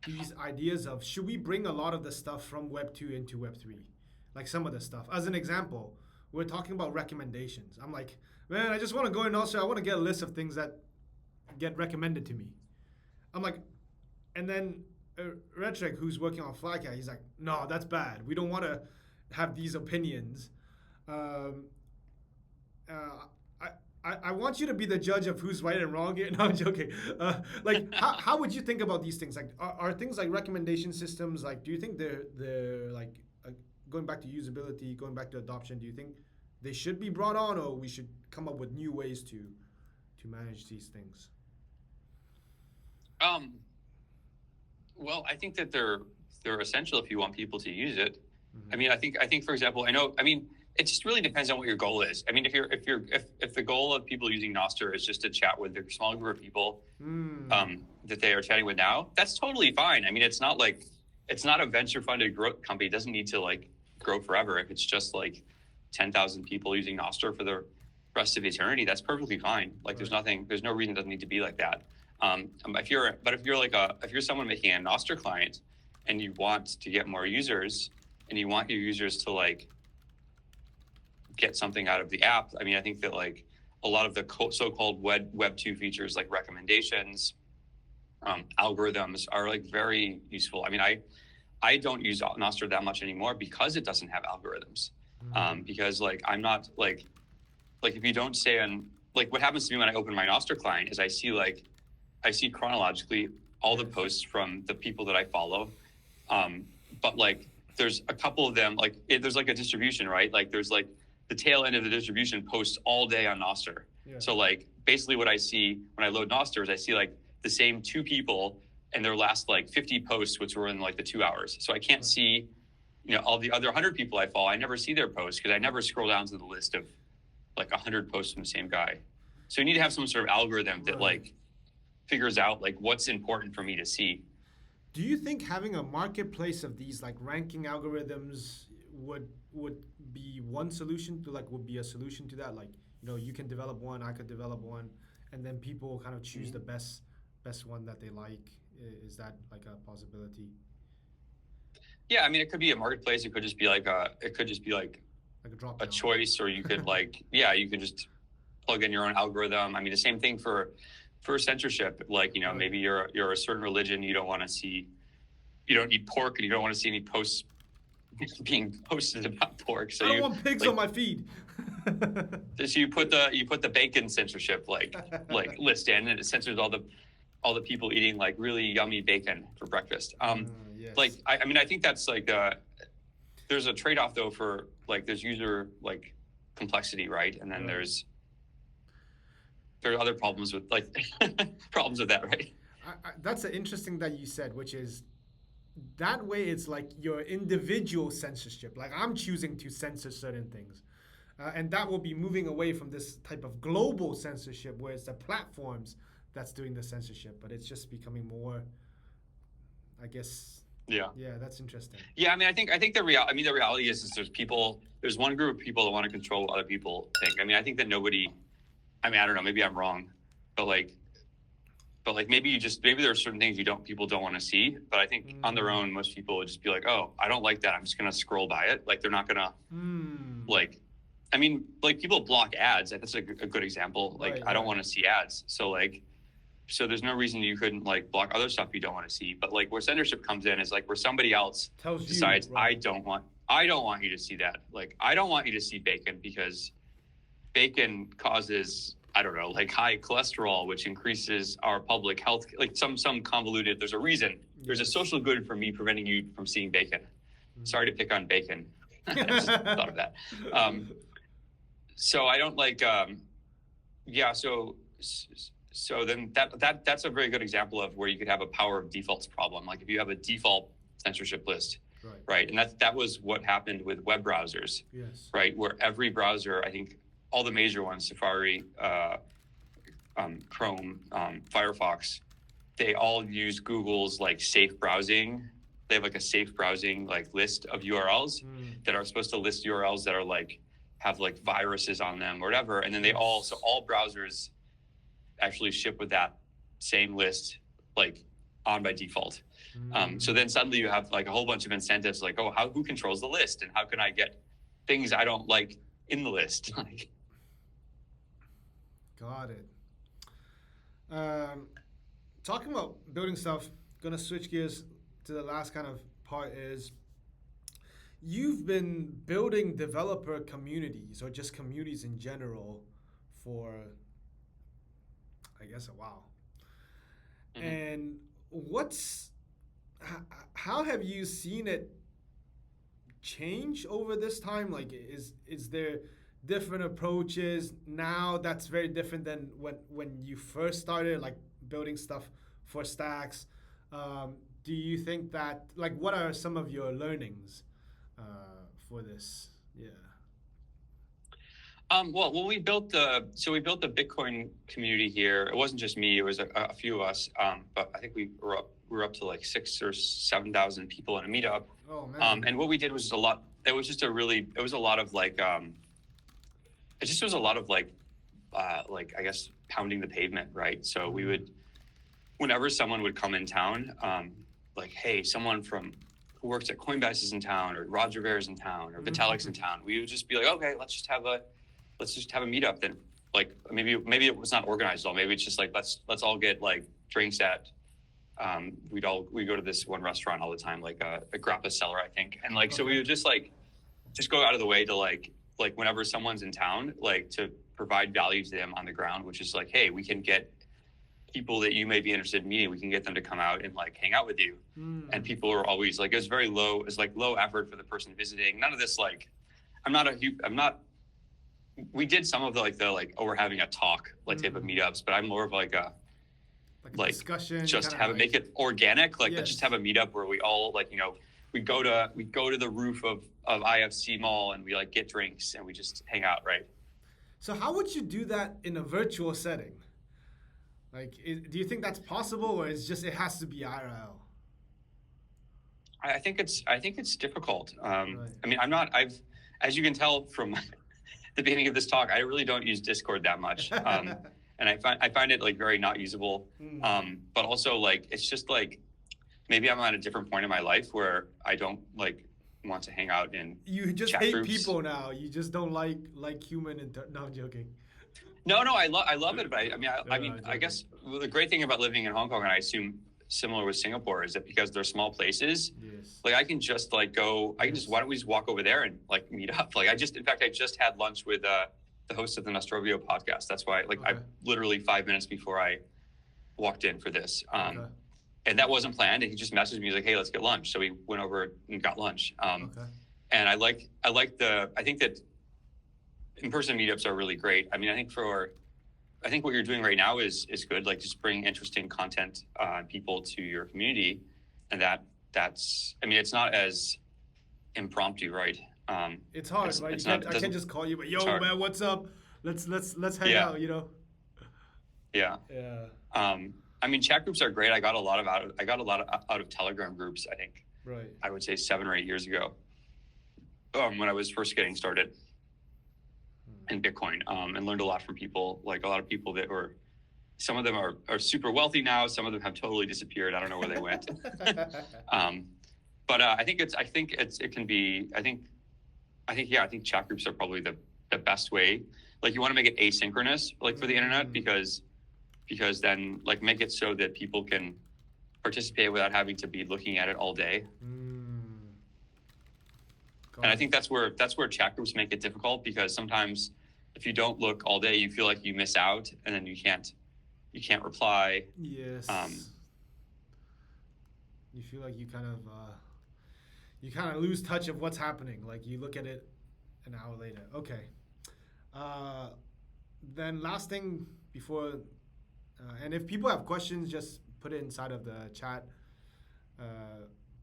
these ideas of should we bring a lot of the stuff from Web 2 into Web 3? Like some of the stuff. As an example, we're talking about recommendations. I'm like, man, I just want to go in also. I want to get a list of things that get recommended to me. I'm like, and then Rhetoric, who's working on Flycat, he's like, no, that's bad. We don't want to have these opinions. I want you to be the judge of who's right and wrong here. No, I'm joking. How would you think about these things? Like, are things like recommendation systems, like, do you think they're like, going back to usability, going back to adoption, do you think they should be brought on, or we should come up with new ways to manage these things? Well, I think that they're essential if you want people to use it. I mean, I think for example, it just really depends on what your goal is. I mean, if the goal of people using Nostr is just to chat with a small group of people that they are chatting with now, that's totally fine. I mean, it's not a venture funded growth company. It doesn't need to like grow forever. If it's just like 10,000 people using Nostr for the rest of eternity, that's perfectly fine. Like there's no reason it doesn't need to be like that. If you're someone making a Nostr client and you want to get more users and you want your users to like get something out of the app, I mean, I think that like a lot of the so-called Web 2 features like recommendations, algorithms are like very useful. I mean, I don't use Nostr that much anymore because it doesn't have algorithms. Because like I'm not like if you don't stay on, like what happens to me when I open my Nostr client is I see chronologically all the posts from the people that I follow. But like there's a couple of them, like there's like a distribution, right? Like there's like the tail end of the distribution posts all day on Nostr. Yeah. So like basically what I see when I load Noster is I see like the same 2 people and their last like 50 posts, which were in like the 2 hours. So I can't see, all the other 100 people I follow. I never see their posts because I never scroll down to the list of like 100 posts from the same guy. So you need to have some sort of algorithm that like figures out like what's important for me to see. Do you think having a marketplace of these like ranking algorithms would be one solution to would be a solution to that? Like, you can develop one, I could develop one, and then people kind of choose the best one that they like. Is that like a possibility? Yeah, I mean, it could be a marketplace. It could just be like a drop a down. choice, or you could you could just plug in your own algorithm. I mean, the same thing for censorship. Like, maybe you're a certain religion, you don't eat pork, and you don't want to see any posts being posted about pork. So I don't want pigs on my feed. So you put the bacon censorship list in, and it censors all the people eating like really yummy bacon for breakfast. Yes. Like I mean, I think that's like there's a trade-off though for like there's user like complexity, right? And then there are other problems with like problems with that, right? That's interesting that you said, which is that way it's like your individual censorship. Like I'm choosing to censor certain things. And that will be moving away from this type of global censorship where it's the platforms that's doing the censorship, but it's just becoming more, I guess. Yeah. Yeah, that's interesting. Yeah, I mean, I think the reality is there's one group of people that want to control what other people think. I mean, I think that I don't know, maybe I'm wrong, but maybe there are certain things people don't want to see. But I think on their own, most people would just be like, oh, I don't like that, I'm just going to scroll by it. Like they're not going to I mean, like people block ads. That's a good example. Like I don't want to see ads. So there's no reason you couldn't like block other stuff you don't want to see. But like where censorship comes in is like where somebody else decides I don't want you to see that. Like I don't want you to see bacon because bacon causes, I don't know, like high cholesterol, which increases our public health. Like some convoluted. There's a reason. There's a social good for me preventing you from seeing bacon. Sorry to pick on bacon. I just thought of that. So I don't like. So then that's a very good example of where you could have a power of defaults problem. Like if you have a default censorship list, right? And that was what happened with web browsers, right? Where every browser, I think all the major ones, Safari, Chrome, Firefox, they all use Google's like safe browsing. They have like a safe browsing like list of URLs that are supposed to list URLs that are like have like viruses on them or whatever, and then all browsers actually ship with that same list like on by default. So then suddenly you have like a whole bunch of incentives like, oh, who controls the list, and how can I get things I don't like in the list? Got it. Talking about building stuff, gonna switch gears to the last kind of part is you've been building developer communities or just communities in general for, I guess, a while. And how have you seen it change over this time? Like, is there different approaches now that's very different than when you first started, like building stuff for Stacks? Do you think that, like, what are some of your learnings for this? Yeah. Well, when we built the Bitcoin community here, it wasn't just me; it was a few of us. But I think we were up to like 6,000 or 7,000 people in a meetup. Oh man! And what we did was a lot. It was a lot of like, it just was a lot of like I guess pounding the pavement, right? So we would, whenever someone would come in town, like, hey, someone who works at Coinbase is in town, or Roger Ver's in town, or Vitalik's in town, we would just be like, okay, let's just have a meetup. Then, like, maybe it was not organized at all. Maybe it's just like let's all get like drinks at. We go to this one restaurant all the time, like a grappa cellar, I think, and like so we would just go out of the way to like whenever someone's in town, like to provide value to them on the ground, which is like, hey, we can get people that you may be interested in meeting, we can get them to come out and like hang out with you. And people are always like, it's low effort for the person visiting. None of this, like, I'm not we did some of oh, we're having a talk type of meetups, but I'm more of like a discussion, just kinda have it, make it organic. Let's Yes. just have a meetup where we all we go to the roof of IFC Mall and we get drinks and we just hang out, right? So how would you do that in a virtual setting? Like, do you think that's possible, or it's just it has to be IRL? I think it's difficult. Right. I mean, as you can tell from the beginning of this talk, I really don't use Discord that much. And I find it very not usable. But also it's just maybe I'm at a different point in my life where I don't want to hang out in You just chat hate groups. people now. You just don't like human no, I'm joking. No, I love it, but I guess the great thing about living in Hong Kong, and I assume similar with Singapore, is that because they're small places, Yes. I can just why don't we just walk over there and meet up? I just had lunch with the host of the Nostrovio podcast. That's why I literally 5 minutes before I walked in for this. And that wasn't planned. And he just messaged me like, "Hey, let's get lunch." So we went over and got lunch. And I think that in-person meetups are really great. I mean, I think what you're doing right now is good. Just bring interesting content, people to your community, and that's. I mean, it's not as impromptu, right? It's hard, right? I can't just call you, but yo, man, what's up? Let's hang out, you know? Yeah. Yeah. I mean, chat groups are great. I got a lot out of Telegram groups. I think. Right. I would say 7 or 8 years ago, when I was first getting started in Bitcoin, and learned a lot from people. A lot of people that were, some of them are super wealthy now. Some of them have totally disappeared. I don't know where they went. But I think chat groups are probably the best way. You want to make it asynchronous, for the internet, because then make it so that people can participate without having to be looking at it all day. And I think that's where chat groups make it difficult, because sometimes if you don't look all day, you feel like you miss out, and then you can't reply. Yes. You feel like you kind of lose touch of what's happening. You look at it an hour later. Okay. Then last thing before, and if people have questions, just put it inside of the chat.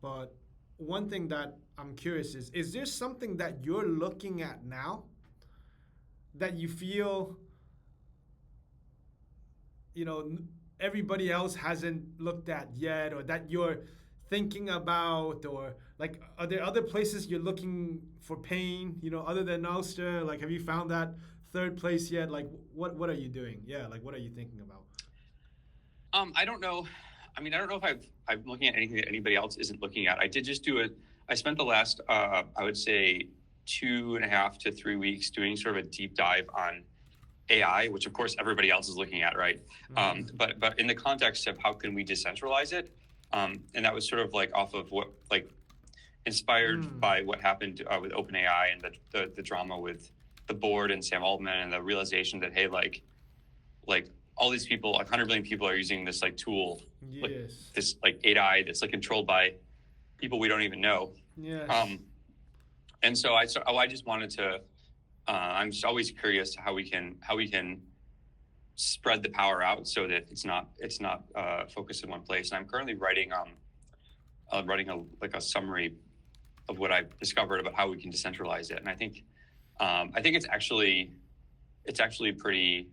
But one thing that I'm curious is there something that you're looking at now that you feel, everybody else hasn't looked at yet, or that you're thinking about, or are there other places you're looking for pain, other than Ulster? Have you found that third place yet? What are you doing? Yeah, what are you thinking about? I don't know. I mean, I don't know if I'm looking at anything that anybody else isn't looking at. I did just I spent the last, I would say 2.5 to 3 weeks doing sort of a deep dive on AI, which of course everybody else is looking at, right? But in the context of how can we decentralize it, and that was sort of off of what inspired by what happened with OpenAI and the drama with the board and Sam Altman, and the realization that, hey, all these people, 100 million people, are using this tool, yes. This AI that's controlled by people we don't even know. Yes. And so I just wanted to. I'm just always curious how we can spread the power out so that it's not focused in one place. And I'm currently writing a summary of what I've discovered about how we can decentralize it. And I think it's actually pretty.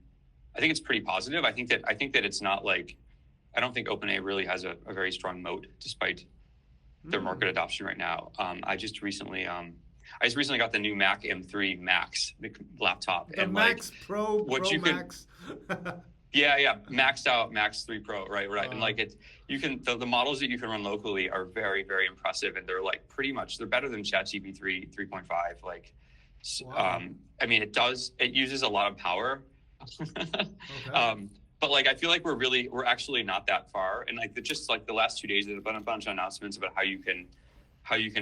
I think it's pretty positive. I think that it's not I don't think OpenAI really has a very strong moat despite their market adoption right now. I just recently got the new Mac M3 Max laptop. The Max Pro, Max. Yeah, maxed out Max 3 Pro, right. And the models that you can run locally are very, very impressive, and they're pretty much, they're better than ChatGPT 3.5. Wow. I mean, it uses a lot of power. Okay. But I feel like we're actually not that far. And just the last 2 days, there's been a bunch of announcements about how you can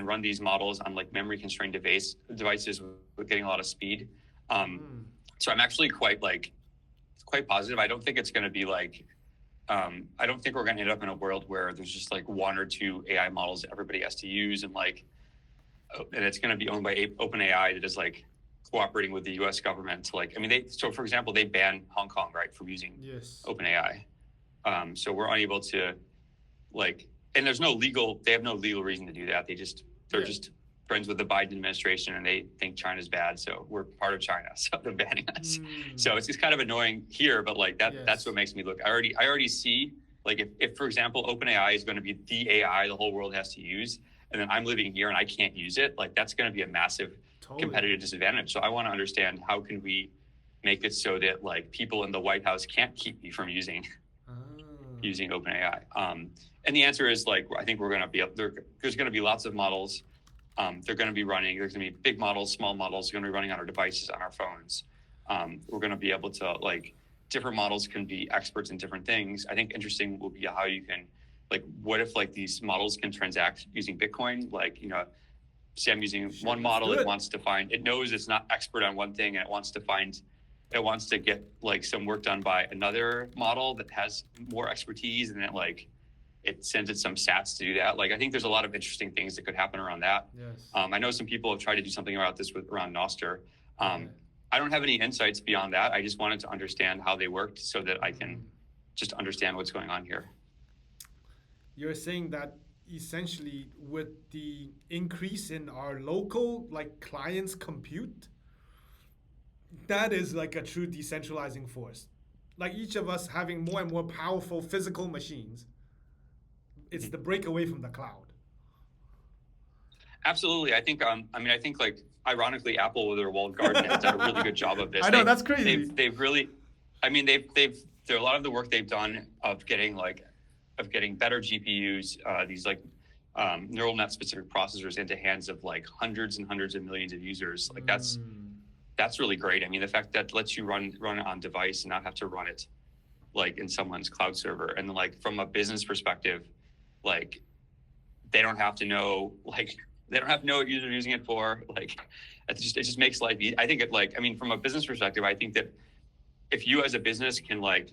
run these models on memory constrained devices with getting a lot of speed. So I'm actually quite positive. I don't think it's going to be I don't think we're going to end up in a world where there's just 1 or 2 AI models that everybody has to use, and it's going to be owned by OpenAI that is cooperating with the U.S. government to like, I mean, so for example, they ban Hong Kong, right, from using Yes. OpenAI. So we're unable to like, and they have no legal reason to do that. They're just friends with the Biden administration and they think China's bad. So we're part of China. So they're banning us. So it's just kind of annoying here, but like that's what makes me look. I already see like if for example, OpenAI is going to be the AI the whole world has to use, and then I'm living here and I can't use it, like that's going to be a massive competitive disadvantage. So I want to understand how can we make it so that like people in the White House can't keep me from using OpenAI. And the answer is like, I think we're going to be up there. There's going to be lots of models. They're going to be running. There's going to be big models, small models. Going to be running on our devices, on our phones. We're going to be able to like different models can be experts in different things. I think interesting will be how you can like, what if like these models can transact using Bitcoin? Like, you know, say I'm using one model, it knows it's not expert on one thing, and it wants to get like some work done by another model that has more expertise, and it sends it some sats to do that. Like, I think there's a lot of interesting things that could happen around that. Yes. I know some people have tried to do something about this around Nostr. I don't have any insights beyond that. I just wanted to understand how they worked so that I can just understand what's going on here. You're saying that essentially with the increase in our local like clients compute, that is like a true decentralizing force. Like each of us having more and more powerful physical machines, it's the break away from the cloud. Absolutely. I think like ironically, Apple with their walled garden has done a really good job of this. I know, that's crazy. They've really, I mean, they've a lot of the work they've done of getting better GPUs, these like neural net specific processors into hands of like hundreds and hundreds of millions of users. Like that's really great. I mean, the fact that lets you run it on device and not have to run it like in someone's cloud server. And then like from a business perspective, like they don't have to know what users are using it for. Like it just makes life easy. I think from a business perspective, I think that if you as a business can like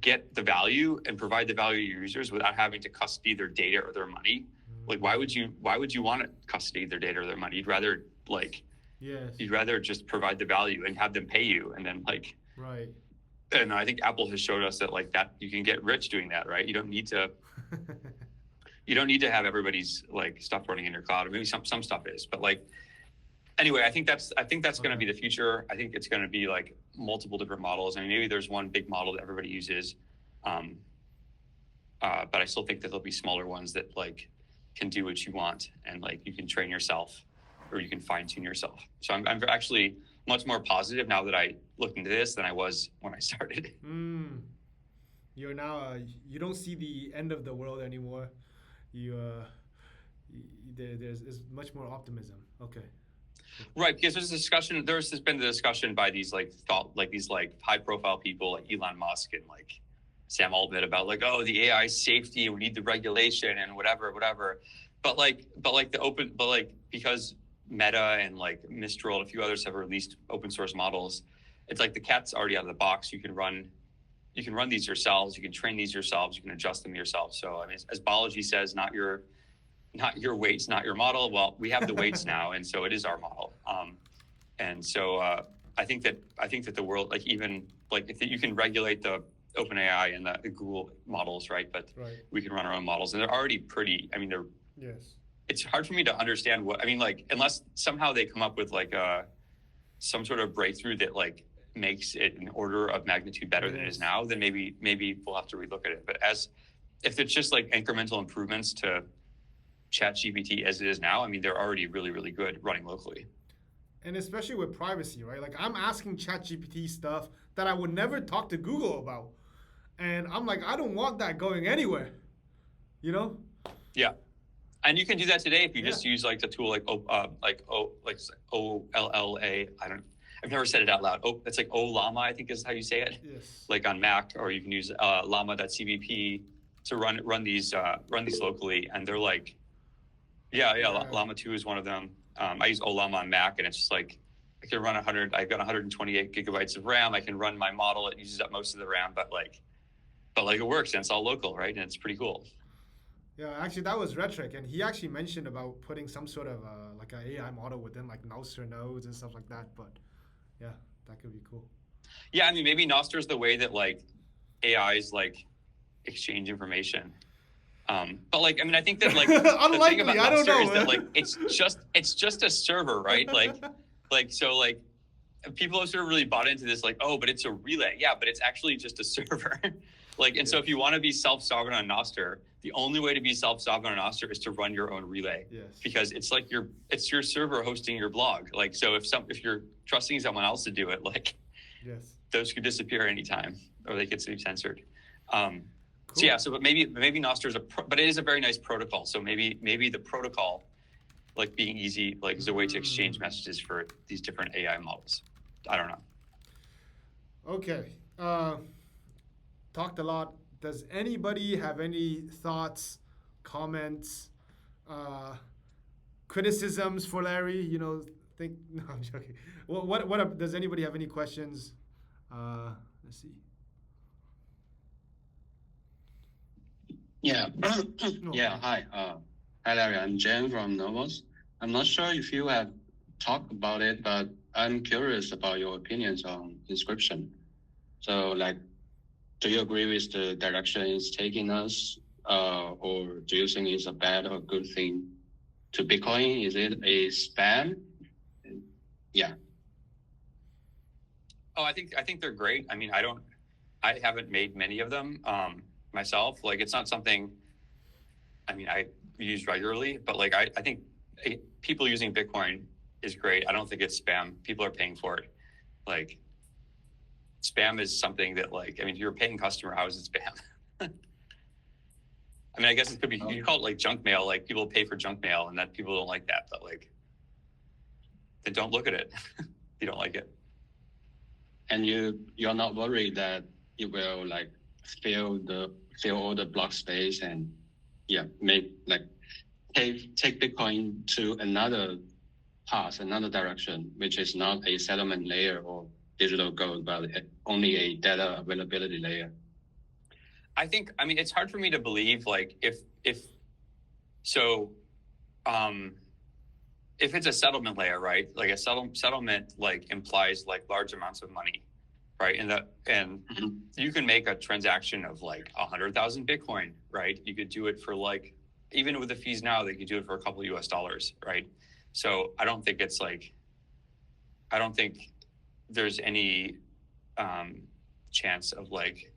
get the value and provide the value to your users without having to custody their data or their money, like why would you want to custody their data or their money? You'd rather just provide the value and have them pay you, and then like right. And I think Apple has showed us that like that you can get rich doing that, right? You don't need to have everybody's like stuff running in your cloud. Or maybe some stuff is, but like anyway, I think that's going to be the future. I think it's going to be like multiple different models. I mean, maybe there's one big model that everybody uses, but I still think that there'll be smaller ones that like can do what you want, and like you can train yourself or you can fine tune yourself. So I'm actually much more positive now that I looked into this than I was when I started. You're now you don't see the end of the world anymore. There's much more optimism. Okay. Right, because there's been the discussion by these these high profile people like Elon Musk and like Sam Altman about like, oh, the AI safety and we need the regulation and whatever. But because Meta and like Mistral and a few others have released open source models, it's like the cat's already out of the box. You can run these yourselves, you can train these yourselves, you can adjust them yourself. So I mean, as Balaji says, not your weights, not your model. Well, we have the weights now, and so it is our model. And so I think that the world, like even like if you can regulate the OpenAI and the Google models, right? But we can run our own models, and they're already pretty. I mean, yes. It's hard for me to understand unless somehow they come up with like some sort of breakthrough that like makes it an order of magnitude better than it is now, then maybe we'll have to relook at it. But if it's just like incremental improvements to ChatGPT as it is now, I mean, they're already really, really good running locally. And especially with privacy, right? Like I'm asking ChatGPT stuff that I would never talk to Google about. And I'm like, I don't want that going anywhere, you know? Yeah. And you can do that today if you just use like the tool OLLA. I've never said it out loud. It's like Llama, I think is how you say it. Yes. Like on Mac, or you can use llama.cbp to run these locally, and they're like, Llama 2 is one of them. I use Llama on Mac, and it's just like I can run I've got 128 gigabytes of RAM. I can run my model. It uses up most of the RAM, but it works, and it's all local, right? And it's pretty cool. Yeah, actually, that was Rhetoric, and he actually mentioned about putting some sort of like an AI model within like Nostr nodes and stuff like that. But yeah, that could be cool. Yeah, I mean, maybe Noster's the way that like AIs like exchange information. But like, I mean, I think that like the thing about Unlikely, I don't Nostr is know. that like it's just a server, right? Like so like people have sort of really bought into this like, oh, but it's a relay. Yeah, but it's actually just a server. Like, and so if you want to be self-sovereign on Nostr, the only way to be self-sovereign on Nostr is to run your own relay. Yes. Because it's like it's your server hosting your blog. Like, so if you're trusting someone else to do it, like, Yes. those could disappear anytime, or they could be censored. Cool. So yeah, but maybe Nostr but it is a very nice protocol. So maybe the protocol, like being easy, like is a way to exchange messages for these different AI models. I don't know. Okay. Talked a lot. Does anybody have any thoughts, comments, criticisms for Larry? You know, think. No, I'm joking. What does anybody have any questions? Let's see. Yeah. Yeah. Hi. Hi, Larry. I'm Jen from Novos. I'm not sure if you have talked about it, but I'm curious about your opinions on inscription. So, like, do you agree with the direction it's taking us, or do you think it's a bad or good thing to Bitcoin? Is it a spam? Yeah. Oh, I think they're great. I mean, I haven't made many of them myself. Like, it's not something, I mean, I use regularly, but like, I think people using Bitcoin is great. I don't think it's spam. People are paying for it. Like, spam is something that, like, I mean, if you're a paying customer, how is it spam? I mean, I guess it could be, you call it like junk mail, like people pay for junk mail and that people don't like that, but like, then don't look at it. You don't like it. And you're not worried that it will like fill all the block space and make like take Bitcoin to another path, another direction, which is not a settlement layer or digital gold, but only a data availability layer. I mean, it's hard for me to believe, like, if it's a settlement layer, right? Like a settlement like implies like large amounts of money, right? And you can make a transaction of like 100,000 Bitcoin, right? You could do it for like, even with the fees now, they could do it for a couple of US dollars, right? So I don't think there's any chance of like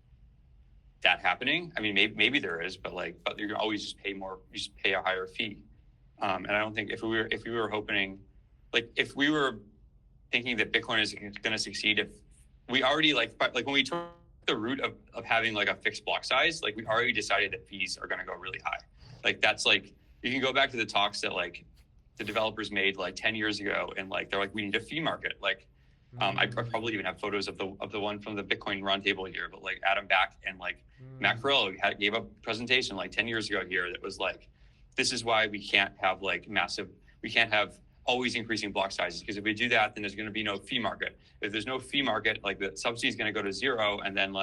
that happening. I mean, maybe there is, but you can always just pay more. You just pay a higher fee. And I don't think if we were hoping, like if we were thinking that Bitcoin is going to succeed, if we already like when we took the route of having like a fixed block size, like we already decided that fees are going to go really high. Like that's like, you can go back to the talks that like the developers made like 10 years ago, and like they're like, we need a fee market. Like I probably even have photos of the one from the Bitcoin roundtable here, but like Adam Back and like Matt Carrillo gave a presentation like 10 years ago here that was like, this is why we can't have like we can't have always increasing block sizes, because if we do that, then there's going to be no fee market. If there's no fee market, like the subsidy is going to go to zero, and then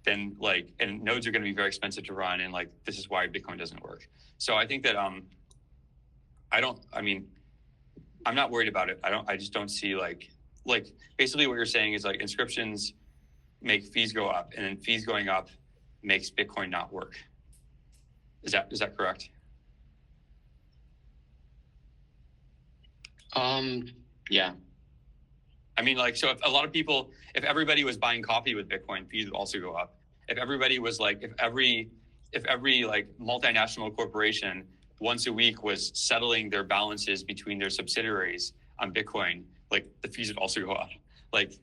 and nodes are going to be very expensive to run, and like this is why Bitcoin doesn't work. So I think that I'm not worried about it. I just don't see like basically what you're saying is like inscriptions make fees go up, and then fees going up makes Bitcoin not work. Is that correct? Yeah. I mean, like, so if everybody was buying coffee with Bitcoin, fees would also go up. If everybody was like, if every like multinational corporation once a week was settling their balances between their subsidiaries on Bitcoin, like the fees would also go up. Like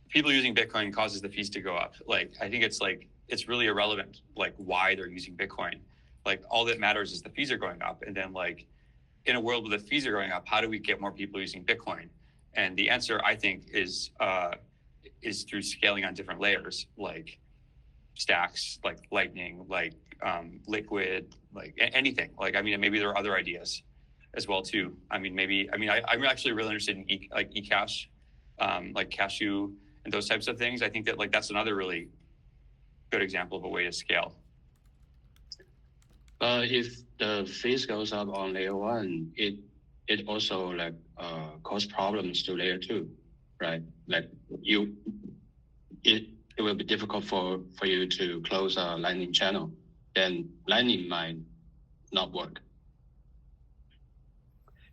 people using Bitcoin causes the fees to go up. Like, I think it's really irrelevant, like why they're using Bitcoin. Like all that matters is the fees are going up. And then like in a world where the fees are going up, how do we get more people using Bitcoin? And the answer, I think, is through scaling on different layers, like stacks, like Lightning, like Liquid, like anything. Like, I mean, maybe there are other ideas as well too. I'm actually really interested in eCash, like Cashew and those types of things. I think that like that's another really good example of a way to scale. If the fees goes up on layer one, it also like cause problems to layer two, right? Like it will be difficult for you to close a Lightning channel. Then Lightning might not work.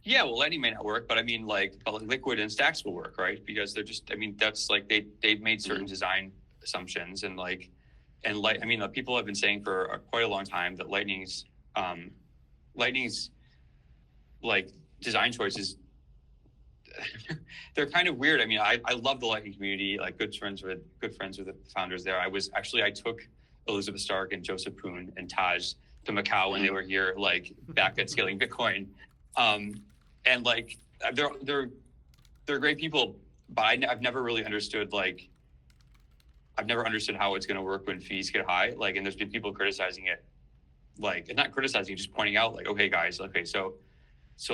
Yeah, well, Lightning may not work, but I mean, like, Liquid and Stacks will work, right? Because they're just, I mean, that's like they've made certain design assumptions and like, I mean, people have been saying for quite a long time that Lightning's like design choices, they're kind of weird. I mean, I love the Lightning community, like good friends with the founders there. I took Elizabeth Stark and Joseph Poon and Taj to Macau when they were here, like back at Scaling Bitcoin. And like they're great people, but I've never really understood how it's going to work when fees get high. Like, and there's been people criticizing it, like, and not criticizing, just pointing out, like, okay, guys, okay, so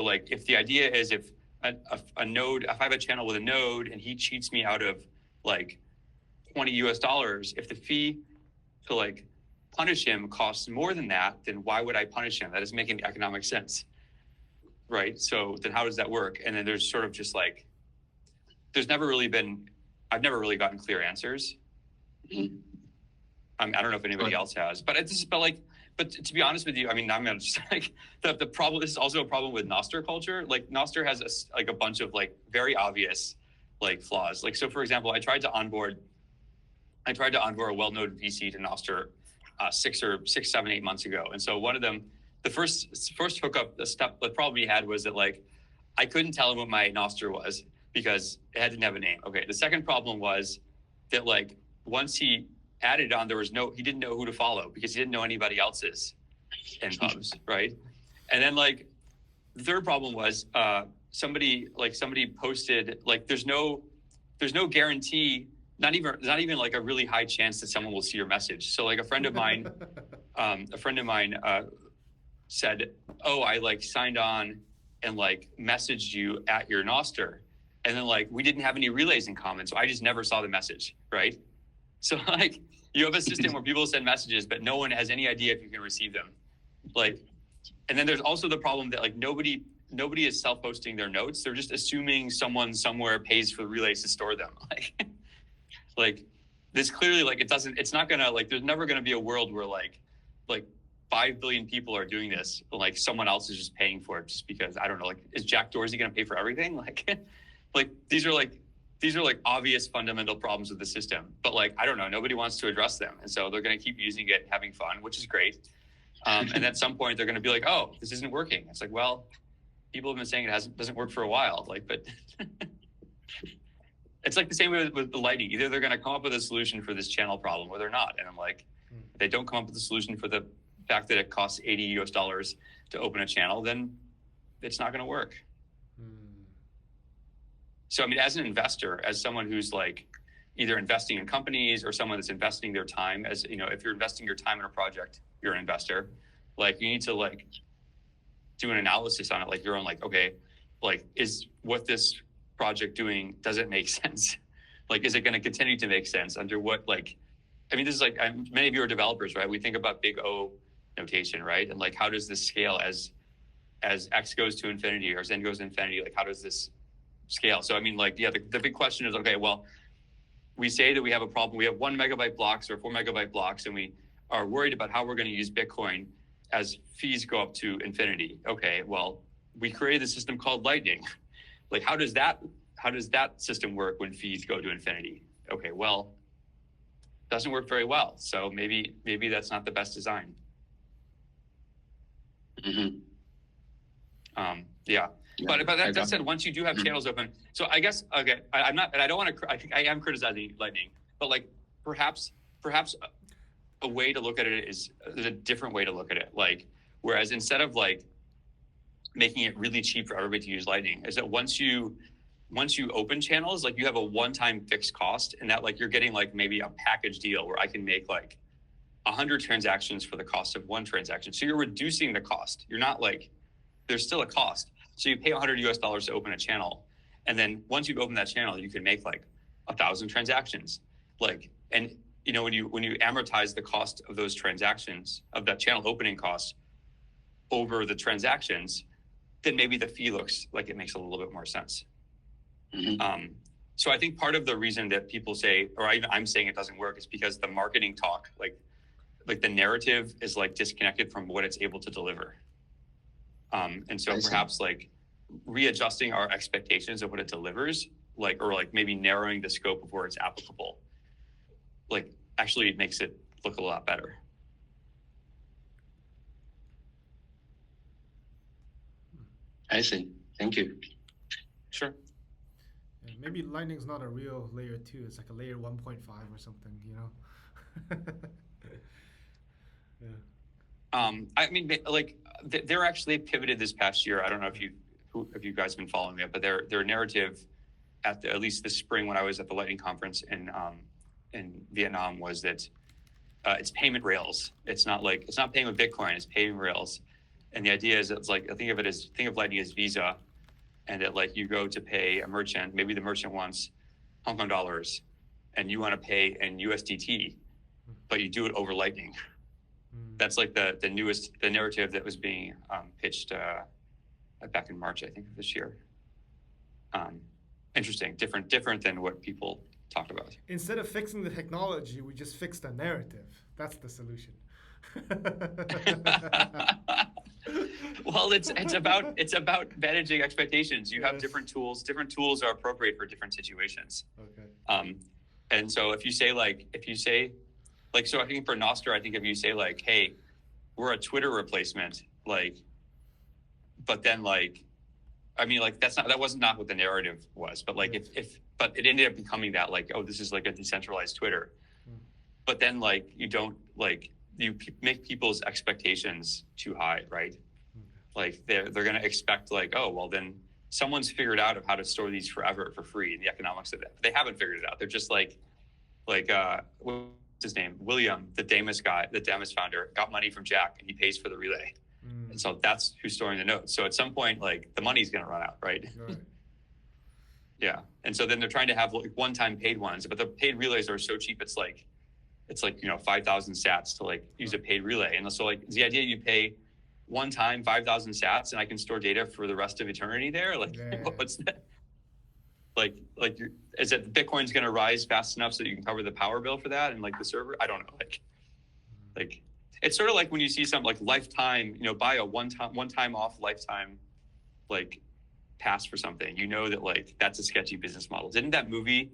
like, if the idea is if a node, if I have a channel with a node and he cheats me out of like $20, if the fee to like punish him costs more than that, then why would I punish him? That doesn't make any economic sense. Right. So then how does that work? And then there's sort of just like, I've never really gotten clear answers. I don't know if anybody else has, but but to be honest with you, I mean, I'm going to just like the problem. This is also a problem with Nostr culture. Like Nostr has a bunch of like very obvious like flaws. Like, so for example, I tried to onboard a well-known VC to Nostr 6, 7, 8 months ago. And so one of them, the first hookup, the problem he had was that like I couldn't tell him what my Nostr was because it didn't have a name. Okay. The second problem was that like once he added on, he didn't know who to follow because he didn't know anybody else's in pubs, right? And then like the third problem was somebody posted like there's no guarantee, not even like a really high chance that someone will see your message. So like a friend of mine said, oh, I like signed on and like messaged you at your Nostr. And then like, we didn't have any relays in common. So I just never saw the message. Right. So like you have a system where people send messages, but no one has any idea if you can receive them. Like, and then there's also the problem that like nobody is self-hosting their notes. They're just assuming someone somewhere pays for relays to store them. Like this clearly, like it's not gonna, like, there's never gonna be a world where like 5 billion people are doing this, like someone else is just paying for it just because, I don't know, like, is Jack Dorsey going to pay for everything? Like these are like obvious fundamental problems with the system, but like, I don't know, nobody wants to address them. And so they're going to keep using it, having fun, which is great. And at some point they're going to be like, oh, this isn't working. It's like, well, people have been saying it doesn't work for a while. Like, but it's like the same way with the Lightning. Either they're going to come up with a solution for this channel problem or they're not. And I'm like, if they don't come up with a solution for the fact that it costs $80 to open a channel, then it's not going to work. So, I mean, as an investor, as someone who's like either investing in companies or someone that's investing their time, as you know, if you're investing your time in a project, you're an investor, like you need to like do an analysis on it. Like your own, like, okay, like is what this project doing, does it make sense? Like, is it going to continue to make sense under what, like, I mean, this is like, many of you are developers, right? We think about big O notation, right? And like, how does this scale as X goes to infinity or as N goes to infinity? Like, how does this scale? So, I mean, like, yeah, the big question is, okay, well, we say that we have a problem. We have 1 megabyte blocks or 4 megabyte blocks, and we are worried about how we're going to use Bitcoin as fees go up to infinity. Okay, well, we created a system called Lightning. Like, how does that system work when fees go to infinity? Okay, well, doesn't work very well. So maybe that's not the best design. Yeah. But that said, once you do have channels open, so I guess, okay, I'm not, and I don't want to, I think I am criticizing Lightning, but like perhaps a way to look at it is, there's a different way to look at it. Like, whereas instead of like making it really cheap for everybody to use Lightning, is that once you open channels, like you have a one-time fixed cost, and that like you're getting like maybe a package deal where I can make like 100 transactions for the cost of one transaction. So you're reducing the cost. You're not like, there's still a cost. So you pay $100 to open a channel. And then once you've opened that channel, you can make like 1,000 transactions. Like, and you know, when you amortize the cost of those transactions, of that channel opening cost over the transactions, then maybe the fee looks like it makes a little bit more sense. Mm-hmm. So I think part of the reason that people say, or even I'm saying it doesn't work, is because the marketing talk, like the narrative is like disconnected from what it's able to deliver. And so perhaps like readjusting our expectations of what it delivers, like, or like maybe narrowing the scope of where it's applicable, like actually makes it look a lot better. I see. Thank you. Sure. Yeah, maybe Lightning's not a real layer 2. It's like a layer 1.5 or something, you know? Yeah. I mean, like they're actually pivoted this past year. I don't know if you guys have been following it, but their narrative at least this spring when I was at the Lightning conference in Vietnam was that it's payment rails. It's not paying with Bitcoin. It's payment rails, and the idea is it's like think of Lightning as Visa, and that like you go to pay a merchant, maybe the merchant wants Hong Kong dollars, and you want to pay in USDT, but you do it over Lightning. That's like the narrative that was being pitched back in March, I think, of this year. Interesting, different than what people talked about. Instead of fixing the technology, we just fix the narrative. That's the solution. Well, it's about managing expectations. You have different tools. Different tools are appropriate for different situations. Okay. And so if you say so I think for Nostr, I think if you say like, hey, we're a Twitter replacement, like, but then like, I mean, like that was not what the narrative was, but like but it ended up becoming that like, oh, this is like a decentralized Twitter. But then like you don't like you make people's expectations too high, right? Like they're going to expect like, oh, well then someone's figured out of how to store these forever for free and the economics of that. They haven't figured it out. They're just like what's his name? William, the Damus guy, the Damus founder, got money from Jack and he pays for the relay. And so that's who's storing the notes. So at some point, like the money's going to run out, right? Yeah. And so then they're trying to have like one-time paid ones, but the paid relays are so cheap. It's like, 5,000 sats to like use a paid relay. And so like the idea you pay one time 5,000 sats and I can store data for the rest of eternity there. Like what's that? Like is it Bitcoin's going to rise fast enough so that you can cover the power bill for that? And like the server, I don't know. Like it's sort of like when you see some like lifetime, buy a one time off lifetime, like pass for something, that like, that's a sketchy business model. Didn't that movie,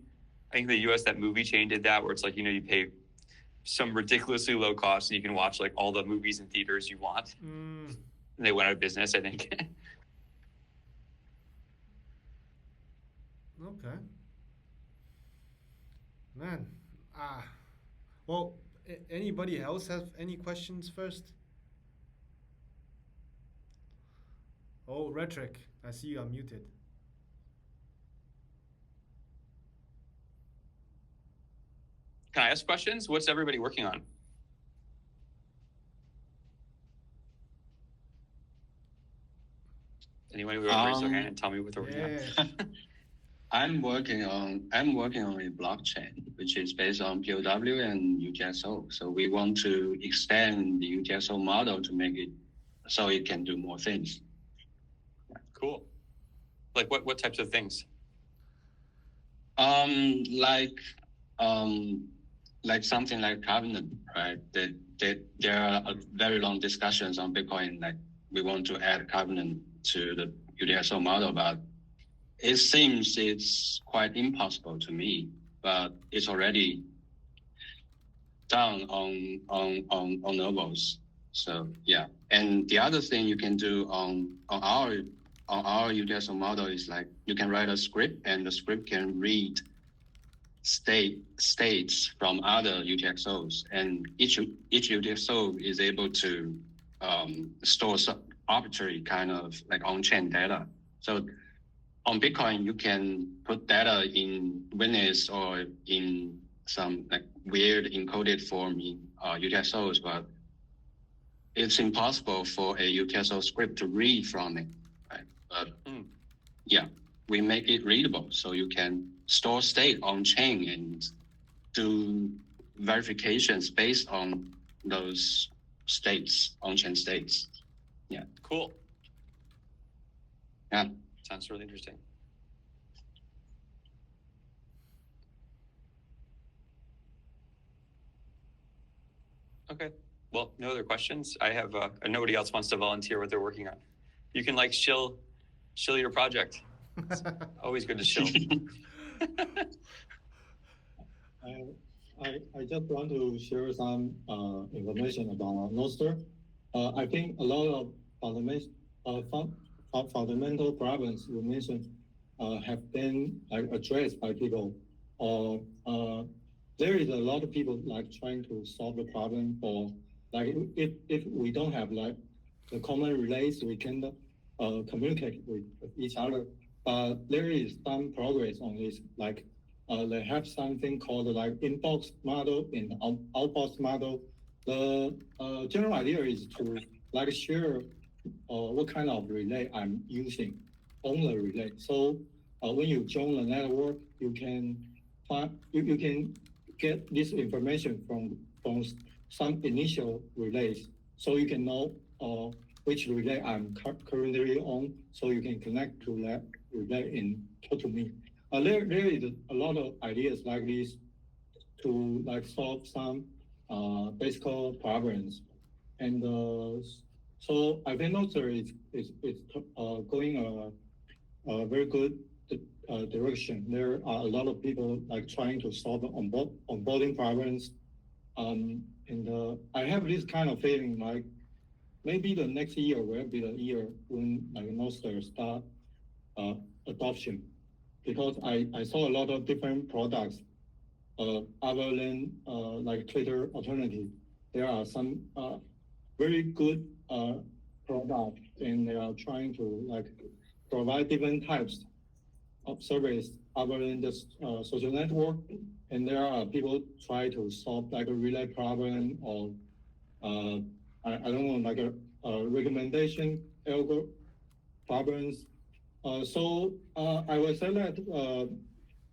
I think the US, that movie chain did that where it's like, you pay some ridiculously low cost and you can watch like all the movies in theaters you want. And they went out of business, I think. Okay. Man. Well, anybody else have any questions first? Oh, Rhetoric, I see you unmuted. Can I ask questions? What's everybody working on? Anyone who raise their hand and tell me what they're working on? I'm working on a blockchain, which is based on POW and UTXO. So we want to extend the UTXO model to make it so it can do more things. Cool. Like what types of things? Like something like Covenant, right? There are very long discussions on Bitcoin. Like we want to add Covenant to the UTXO model, but it seems it's quite impossible to me. But it's already done on Novos. So yeah. And the other thing you can do on our UTXO model is like you can write a script and the script can read states from other UTXOs, and each UTXO is able to store some arbitrary kind of like on-chain data. So on Bitcoin, you can put data in Venice or in some like weird encoded form in UTXOs, but it's impossible for a UTXO script to read from it. Right? But yeah, we make it readable, so you can store state on chain and do verifications based on those states, on chain states. Yeah. Cool. Yeah. Sounds really interesting. Okay. Well, no other questions. I have nobody else wants to volunteer what they're working on. You can like shill your project. It's always good to shill. I just want to share some information about Nostr. I think a lot of fundamental problems you mentioned have been addressed by people. There is a lot of people like trying to solve the problem, or like if we don't have like the common relays, we can communicate with each other. But there is some progress on this, like they have something called like inbox model and outbox model. The general idea is to like share what kind of relay I'm using on the relay. So when you join the network, you can you can get this information from some initial relays, so you can know which relay I'm currently on, so you can connect to that relay and talk to me. There is a lot of ideas like this to like solve some basic problems, and so I think Nostr is going a very good direction. There are a lot of people like trying to solve the onboarding problems, and I have this kind of feeling like maybe the next year will be the year when like Nostr start adoption, because I saw a lot of different products other than like Twitter alternative. There are some very good products, and they are trying to like provide different types of service other than just social network. And there are people try to solve like a relay problem, or I don't know, like a recommendation algo problems. So I would say that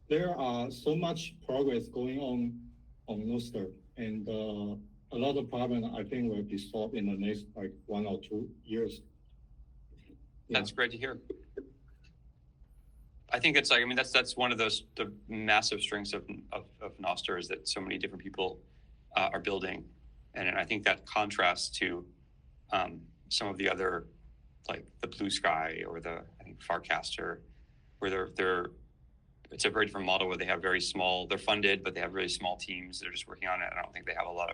there are so much progress going on Nostr, and a lot of problems I think will be solved in the next like 1 or 2 years. Yeah. That's great to hear. I think it's like, I mean, that's one of those the massive strengths of Nostr is that so many different people are building, and I think that contrasts to some of the other, like the Blue Sky or the I think Farcaster, where they're it's a very different model where they have very small, they're funded, but they have really small teams. They're just working on it. I don't think they have a lot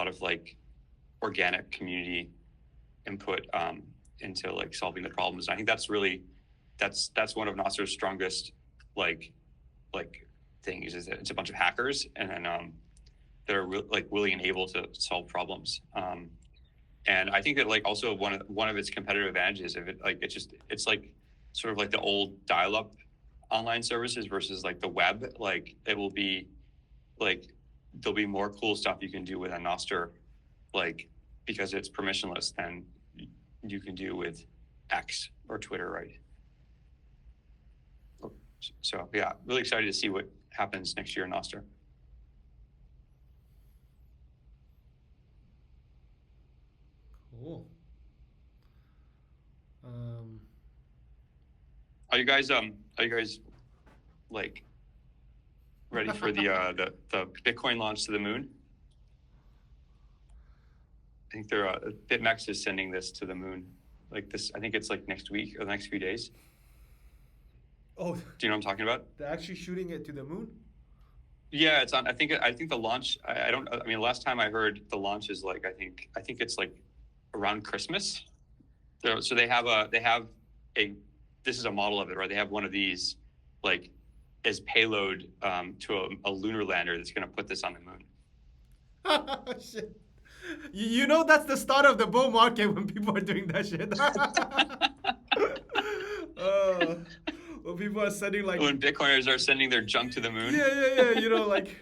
of like organic community input into like solving the problems. And I think that's really, that's one of Nostr's strongest like things is that it's a bunch of hackers, and then that are like willing and able to solve problems. And I think that like also one of its competitive advantages of it, like it's like sort of like the old dial-up online services versus like the web. Like it will be like there'll be more cool stuff you can do with a Nostr, like because it's permissionless than you can do with X or Twitter, right? So yeah, really excited to see what happens next year in Nostr. Cool. Are you guys like ready for the Bitcoin launch to the moon? I think they're BitMEX is sending this to the moon. Like this, I think it's like next week or the next few days. Oh, do you know what I'm talking about? They're actually shooting it to the moon? Yeah, it's on. I think the launch. I don't. I mean, last time I heard the launch is like I think it's like around Christmas. So they have a this is a model of it, right? They have one of these like as payload to a lunar lander that's going to put this on the moon. Shit. You know that's the start of the bull market when people are doing that shit. When people are sending like when Bitcoiners are sending their junk to the moon. Yeah. You know, like,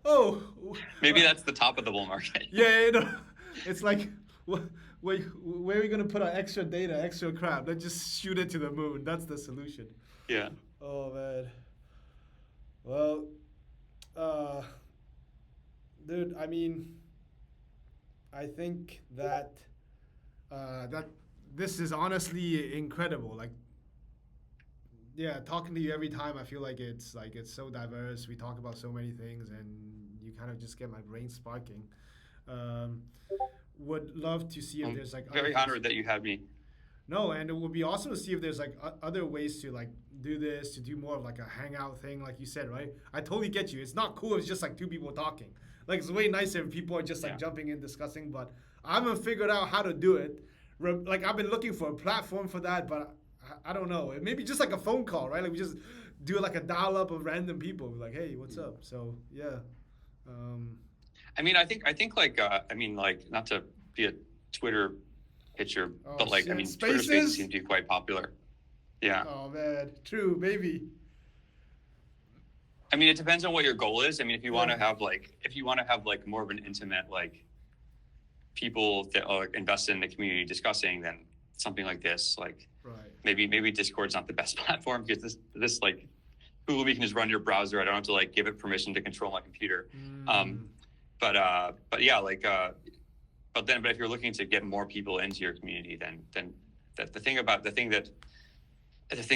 oh. Maybe that's the top of the bull market. Yeah, you know, it's like, where are we gonna put our extra data, extra crap? Let's just shoot it to the moon. That's the solution. Yeah. Oh man. Well, dude, I mean, I think that that this is honestly incredible. Like, yeah, talking to you every time, I feel like it's so diverse. We talk about so many things, and you kind of just get my brain sparking. Um, would love to see if I'm there's like very other honored that you had me. No, and it would be awesome to see if there's like other ways to like do this, to do more of like a hangout thing, like you said, right? I totally get you. It's not cool. It's just like two people talking. Like it's way nicer if people are just like jumping in, discussing. But I haven't figured out how to do it. Like I've been looking for a platform for that, but I don't know. It maybe just like a phone call, right? Like we just do like a dial up of random people, like, hey, what's up? So yeah. I mean, I think like I mean, like not to be a Twitter pitcher, but like shit. I mean, Spaces? Twitter Spaces seem to be quite popular. Yeah. Oh man, true, maybe. I mean, it depends on what your goal is. I mean, if you want to have like more of an intimate like people that are invested in the community discussing, then something like this, like maybe Discord's not the best platform because this like Google Meet can just run your browser. I don't have to like give it permission to control my computer. But yeah, like but if you're looking to get more people into your community, then the thing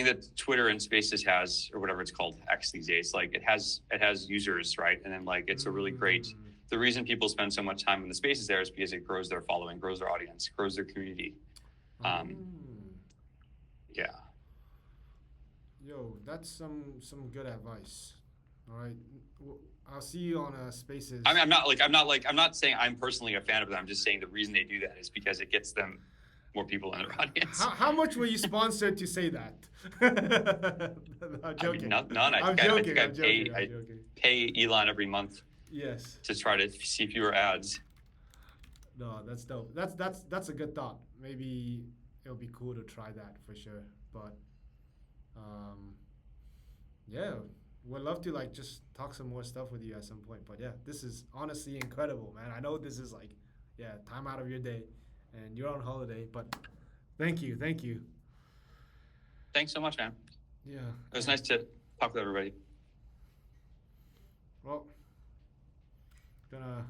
that Twitter and Spaces has, or whatever it's called, X these days, like it has users, right? And then like it's a really great. The reason people spend so much time in the Spaces there is because it grows their following, grows their audience, grows their community. Yeah. Yo, that's some good advice. All right, I'll see you on Spaces. I mean, I'm not saying I'm personally a fan of them. I'm just saying the reason they do that is because it gets them more people in their audience. How much were you sponsored to say that? I'm joking. I mean, none. I pay Elon every month. Yes. To try to see fewer ads. No, that's dope. That's a good thought. Maybe it'll be cool to try that for sure. But yeah, would love to like just talk some more stuff with you at some point. But yeah, this is honestly incredible, man. I know this is like, yeah, time out of your day, and you're on holiday. But thank you. Thanks so much, man. Yeah. It was nice to talk with everybody. Well, gonna